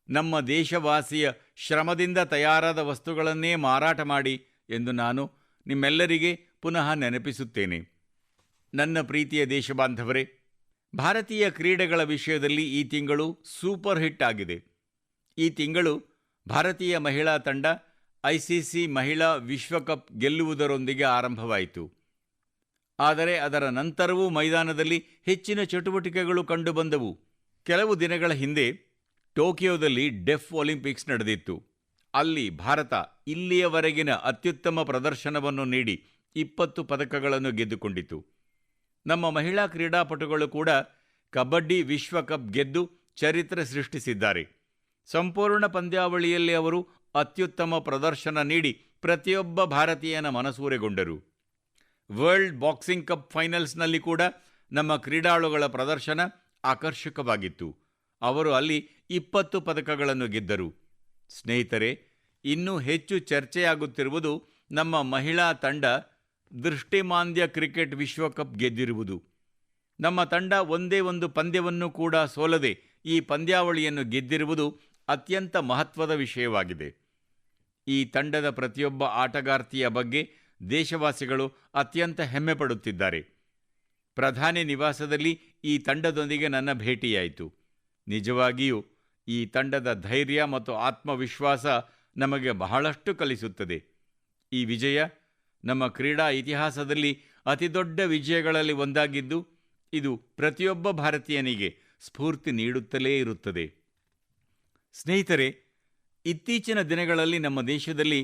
ನಮ್ಮ ದೇಶವಾಸಿಯ ಶ್ರಮದಿಂದ ತಯಾರಾದ ವಸ್ತುಗಳನ್ನೇ ಮಾರಾಟ ಮಾಡಿ ಎಂದು ನಾನು ನಿಮ್ಮೆಲ್ಲರಿಗೆ ಪುನಃ ನೆನಪಿಸುತ್ತೇನೆ. ನನ್ನ ಪ್ರೀತಿಯ ದೇಶಬಾಂಧವರೇ, ಭಾರತೀಯ ಕ್ರೀಡೆಗಳ ವಿಷಯದಲ್ಲಿ ಈ ತಿಂಗಳು ಸೂಪರ್ ಹಿಟ್ ಆಗಿದೆ. ಈ ತಿಂಗಳು ಭಾರತೀಯ ಮಹಿಳಾ ತಂಡ ಐಸಿಸಿ ಮಹಿಳಾ ವಿಶ್ವಕಪ್ ಗೆಲ್ಲುವುದರೊಂದಿಗೆ ಆರಂಭವಾಯಿತು. ಆದರೆ ಅದರ ನಂತರವೂ ಮೈದಾನದಲ್ಲಿ ಹೆಚ್ಚಿನ ಚಟುವಟಿಕೆಗಳು ಕಂಡುಬಂದವು. ಕೆಲವು ದಿನಗಳ ಹಿಂದೆ ಟೋಕಿಯೋದಲ್ಲಿ ಡೆಫ್ ಒಲಿಂಪಿಕ್ಸ್ ನಡೆದಿತ್ತು. ಅಲ್ಲಿ ಭಾರತ ಇಲ್ಲಿಯವರೆಗಿನ ಅತ್ಯುತ್ತಮ ಪ್ರದರ್ಶನವನ್ನು ನೀಡಿ 20 ಪದಕಗಳನ್ನು ಗೆದ್ದುಕೊಂಡಿತು. ನಮ್ಮ ಮಹಿಳಾ ಕ್ರೀಡಾಪಟುಗಳು ಕೂಡ ಕಬಡ್ಡಿ ವಿಶ್ವಕಪ್ ಗೆದ್ದು ಚರಿತ್ರೆ ಸೃಷ್ಟಿಸಿದ್ದಾರೆ. ಸಂಪೂರ್ಣ ಪಂದ್ಯಾವಳಿಯಲ್ಲಿ ಅವರು ಅತ್ಯುತ್ತಮ ಪ್ರದರ್ಶನ ನೀಡಿ ಪ್ರತಿಯೊಬ್ಬ ಭಾರತೀಯನ ಮನಸೂರೆಗೊಂಡರು. ವರ್ಲ್ಡ್ ಬಾಕ್ಸಿಂಗ್ ಕಪ್ ಫೈನಲ್ಸ್ನಲ್ಲಿ ಕೂಡ ನಮ್ಮ ಕ್ರೀಡಾಳುಗಳ ಪ್ರದರ್ಶನ ಆಕರ್ಷಕವಾಗಿತ್ತು. ಅವರು ಅಲ್ಲಿ 20 ಪದಕಗಳನ್ನು ಗೆದ್ದರು. ಸ್ನೇಹಿತರೆ, ಇನ್ನೂ ಹೆಚ್ಚು ಚರ್ಚೆಯಾಗುತ್ತಿರುವುದು ನಮ್ಮ ಮಹಿಳಾ ತಂಡ ದೃಷ್ಟಿಮಾಂದ್ಯ ಕ್ರಿಕೆಟ್ ವಿಶ್ವಕಪ್ ಗೆದ್ದಿರುವುದು. ನಮ್ಮ ತಂಡ ಒಂದೇ ಒಂದು ಪಂದ್ಯವನ್ನು ಕೂಡ ಸೋಲದೆ ಈ ಪಂದ್ಯಾವಳಿಯನ್ನು ಗೆದ್ದಿರುವುದು ಅತ್ಯಂತ ಮಹತ್ವದ ವಿಷಯವಾಗಿದೆ. ಈ ತಂಡದ ಪ್ರತಿಯೊಬ್ಬ ಆಟಗಾರ್ತಿಯ ಬಗ್ಗೆ ದೇಶವಾಸಿಗಳು ಅತ್ಯಂತ ಹೆಮ್ಮೆ ಪಡುತ್ತಿದ್ದಾರೆ. ಪ್ರಧಾನಿ ನಿವಾಸದಲ್ಲಿ ಈ ತಂಡದೊಂದಿಗೆ ನನ್ನ ಭೇಟಿಯಾಯಿತು. ನಿಜವಾಗಿಯೂ ಈ ತಂಡದ ಧೈರ್ಯ ಮತ್ತು ಆತ್ಮವಿಶ್ವಾಸ ನಮಗೆ ಬಹಳಷ್ಟು ಕಲಿಸುತ್ತದೆ. ಈ ವಿಜಯ ನಮ್ಮ ಕ್ರೀಡಾ ಇತಿಹಾಸದಲ್ಲಿ ಅತಿದೊಡ್ಡ ವಿಜಯಗಳಲ್ಲಿ ಒಂದಾಗಿದ್ದು, ಇದು ಪ್ರತಿಯೊಬ್ಬ ಭಾರತೀಯನಿಗೆ ಸ್ಫೂರ್ತಿ ನೀಡುತ್ತಲೇ ಇರುತ್ತದೆ. ಸ್ನೇಹಿತರೆ, ಇತ್ತೀಚಿನ ದಿನಗಳಲ್ಲಿ ನಮ್ಮ ದೇಶದಲ್ಲಿ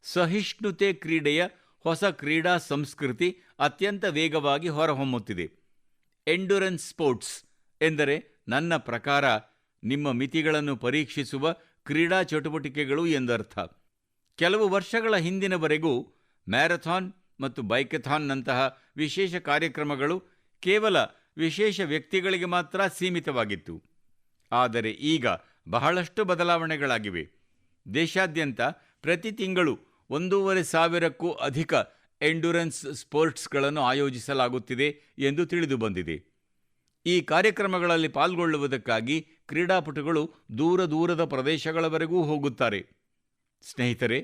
ಸಹಿಷ್ಣುತೆ ಕ್ರೀಡೆಯ ಹೊಸ ಕ್ರೀಡಾ ಸಂಸ್ಕೃತಿ ಅತ್ಯಂತ ವೇಗವಾಗಿ ಹೊರಹೊಮ್ಮುತ್ತಿದೆ. ಎಂಡ್ಯೂರೆನ್ಸ್ ಸ್ಪೋರ್ಟ್ಸ್ ಎಂದರೆ ನನ್ನ ಪ್ರಕಾರ ನಿಮ್ಮ ಮಿತಿಗಳನ್ನು ಪರೀಕ್ಷಿಸುವ ಕ್ರೀಡಾ ಚಟುವಟಿಕೆಗಳು ಎಂದರ್ಥ. ಕೆಲವು ವರ್ಷಗಳ ಹಿಂದಿನವರೆಗೂ ಮ್ಯಾರಥಾನ್ ಮತ್ತು ಬೈಕೆಥಾನ್ನಂತಹ ವಿಶೇಷ ಕಾರ್ಯಕ್ರಮಗಳು ಕೇವಲ ವಿಶೇಷ ವ್ಯಕ್ತಿಗಳಿಗೆ ಮಾತ್ರ ಸೀಮಿತವಾಗಿತ್ತು. ಆದರೆ ಈಗ ಬಹಳಷ್ಟು ಬದಲಾವಣೆಗಳಾಗಿವೆ. ದೇಶಾದ್ಯಂತ ಪ್ರತಿ ತಿಂಗಳು 1,500ಕ್ಕೂ ಅಧಿಕ ಎಂಡ್ಯೂರೆನ್ಸ್ ಸ್ಪೋರ್ಟ್ಸ್ಗಳನ್ನು ಆಯೋಜಿಸಲಾಗುತ್ತಿದೆ ಎಂದು ತಿಳಿದು ಬಂದಿದೆ. ಈ ಕಾರ್ಯಕ್ರಮಗಳಲ್ಲಿ ಪಾಲ್ಗೊಳ್ಳುವುದಕ್ಕಾಗಿ ಕ್ರೀಡಾಪಟುಗಳು ದೂರ ದೂರದ ಪ್ರದೇಶಗಳವರೆಗೂ ಹೋಗುತ್ತಾರೆ. ಸ್ನೇಹಿತರೆ,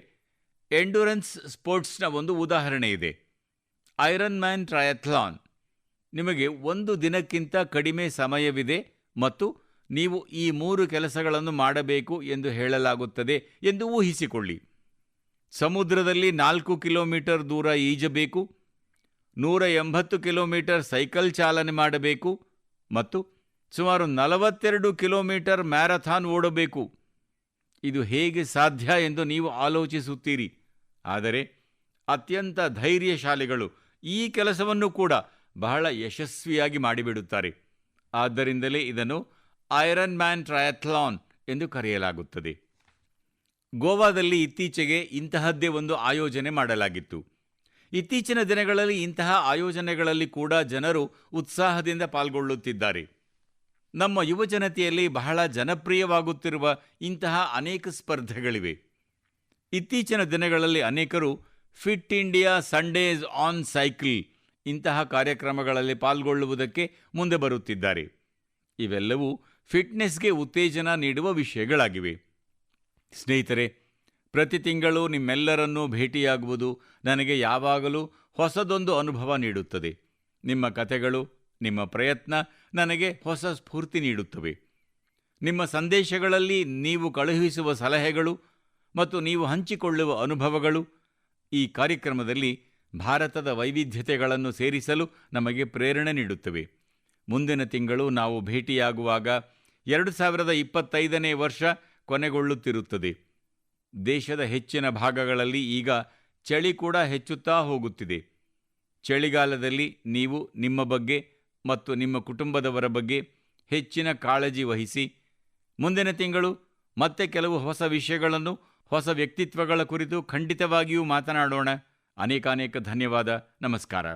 ಎಂಡ್ಯೂರೆನ್ಸ್ ಸ್ಪೋರ್ಟ್ಸ್ನ ಒಂದು ಉದಾಹರಣೆ ಇದೆ. Iron man triathlon. ನಿಮಗೆ 1 ದಿನಕ್ಕಿಂತ ಕಡಿಮೆ ಸಮಯವಿದೆ ಮತ್ತು ನೀವು ಈ 3 ಕೆಲಸಗಳನ್ನು ಮಾಡಬೇಕು ಎಂದು ಹೇಳಲಾಗುತ್ತದೆ ಎಂದು ಊಹಿಸಿಕೊಳ್ಳಿ. ಸಮುದ್ರದಲ್ಲಿ 4 ಕಿಲೋಮೀಟರ್ ದೂರ ಈಜಬೇಕು, 180 ಕಿಲೋಮೀಟರ್ ಸೈಕಲ್ ಚಾಲನೆ ಮಾಡಬೇಕು ಮತ್ತು ಸುಮಾರು 42 ಕಿಲೋಮೀಟರ್ ಮ್ಯಾರಥಾನ್ ಓಡಬೇಕು. ಇದು ಹೇಗೆ ಸಾಧ್ಯ ಎಂದು ನೀವು ಆಲೋಚಿಸುತ್ತೀರಿ. ಆದರೆ ಅತ್ಯಂತ ಧೈರ್ಯಶಾಲಿಗಳು ಈ ಕೆಲಸವನ್ನು ಕೂಡ ಬಹಳ ಯಶಸ್ವಿಯಾಗಿ ಮಾಡಿಬಿಡುತ್ತಾರೆ. ಆದ್ದರಿಂದಲೇ ಇದನ್ನು ಐರನ್ ಮ್ಯಾನ್ ಟ್ರಯಾಥ್ಲಾನ್ ಎಂದು ಕರೆಯಲಾಗುತ್ತದೆ. ಗೋವಾದಲ್ಲಿ ಇತ್ತೀಚೆಗೆ ಇಂತಹದ್ದೇ ಒಂದು ಆಯೋಜನೆ ಮಾಡಲಾಗಿತ್ತು. ಇತ್ತೀಚಿನ ದಿನಗಳಲ್ಲಿ ಇಂತಹ ಆಯೋಜನೆಗಳಲ್ಲಿ ಕೂಡ ಜನರು ಉತ್ಸಾಹದಿಂದ ಪಾಲ್ಗೊಳ್ಳುತ್ತಿದ್ದಾರೆ. ನಮ್ಮ ಯುವಜನತೆಯಲ್ಲಿ ಬಹಳ ಜನಪ್ರಿಯವಾಗುತ್ತಿರುವ ಇಂತಹ ಅನೇಕ ಸ್ಪರ್ಧೆಗಳಿವೆ. ಇತ್ತೀಚಿನ ದಿನಗಳಲ್ಲಿ ಅನೇಕರು fit India Sundays on cycle ಇಂತಹ ಕಾರ್ಯಕ್ರಮಗಳಲ್ಲಿ ಪಾಲ್ಗೊಳ್ಳುವುದಕ್ಕೆ ಮುಂದೆ ಬರುತ್ತಿದ್ದಾರೆ. ಇವೆಲ್ಲವೂ ಫಿಟ್ನೆಸ್ಗೆ ಉತ್ತೇಜನ ನೀಡುವ ವಿಷಯಗಳಾಗಿವೆ. ಸ್ನೇಹಿತರೆ, ಪ್ರತಿ ತಿಂಗಳು ನಿಮ್ಮೆಲ್ಲರನ್ನೂ ಭೇಟಿಯಾಗುವುದು ನನಗೆ ಯಾವಾಗಲೂ ಹೊಸದೊಂದು ಅನುಭವ ನೀಡುತ್ತದೆ. ನಿಮ್ಮ ಕಥೆಗಳು, ನಿಮ್ಮ ಪ್ರಯತ್ನ ನನಗೆ ಹೊಸ ಸ್ಫೂರ್ತಿ ನೀಡುತ್ತವೆ. ನಿಮ್ಮ ಸಂದೇಶಗಳಲ್ಲಿ ನೀವು ಕಳುಹಿಸುವ ಸಲಹೆಗಳು ಮತ್ತು ನೀವು ಹಂಚಿಕೊಳ್ಳುವ ಅನುಭವಗಳು ಈ ಕಾರ್ಯಕ್ರಮದಲ್ಲಿ ಭಾರತದ ವೈವಿಧ್ಯತೆಗಳನ್ನು ಸೇರಿಸಲು ನಮಗೆ ಪ್ರೇರಣೆ ನೀಡುತ್ತವೆ. ಮುಂದಿನ ತಿಂಗಳು ನಾವು ಭೇಟಿಯಾಗುವಾಗ 2025ನೇ ವರ್ಷ ಕೊನೆಗೊಳ್ಳುತ್ತಿರುತ್ತದೆ. ದೇಶದ ಹೆಚ್ಚಿನ ಭಾಗಗಳಲ್ಲಿ ಈಗ ಚಳಿ ಕೂಡ ಹೆಚ್ಚುತ್ತಾ ಹೋಗುತ್ತಿದೆ. ಚಳಿಗಾಲದಲ್ಲಿ ನೀವು ನಿಮ್ಮ ಬಗ್ಗೆ ಮತ್ತು ನಿಮ್ಮ ಕುಟುಂಬದವರ ಬಗ್ಗೆ ಹೆಚ್ಚಿನ ಕಾಳಜಿ ವಹಿಸಿ. ಮುಂದಿನ ತಿಂಗಳು ಮತ್ತೆ ಕೆಲವು ಹೊಸ ವಿಷಯಗಳನ್ನು, ಹೊಸ ವ್ಯಕ್ತಿತ್ವಗಳ ಕುರಿತು ಖಂಡಿತವಾಗಿಯೂ ಮಾತನಾಡೋಣ. ಅನೇಕಾನೇಕ ಧನ್ಯವಾದ. ನಮಸ್ಕಾರ.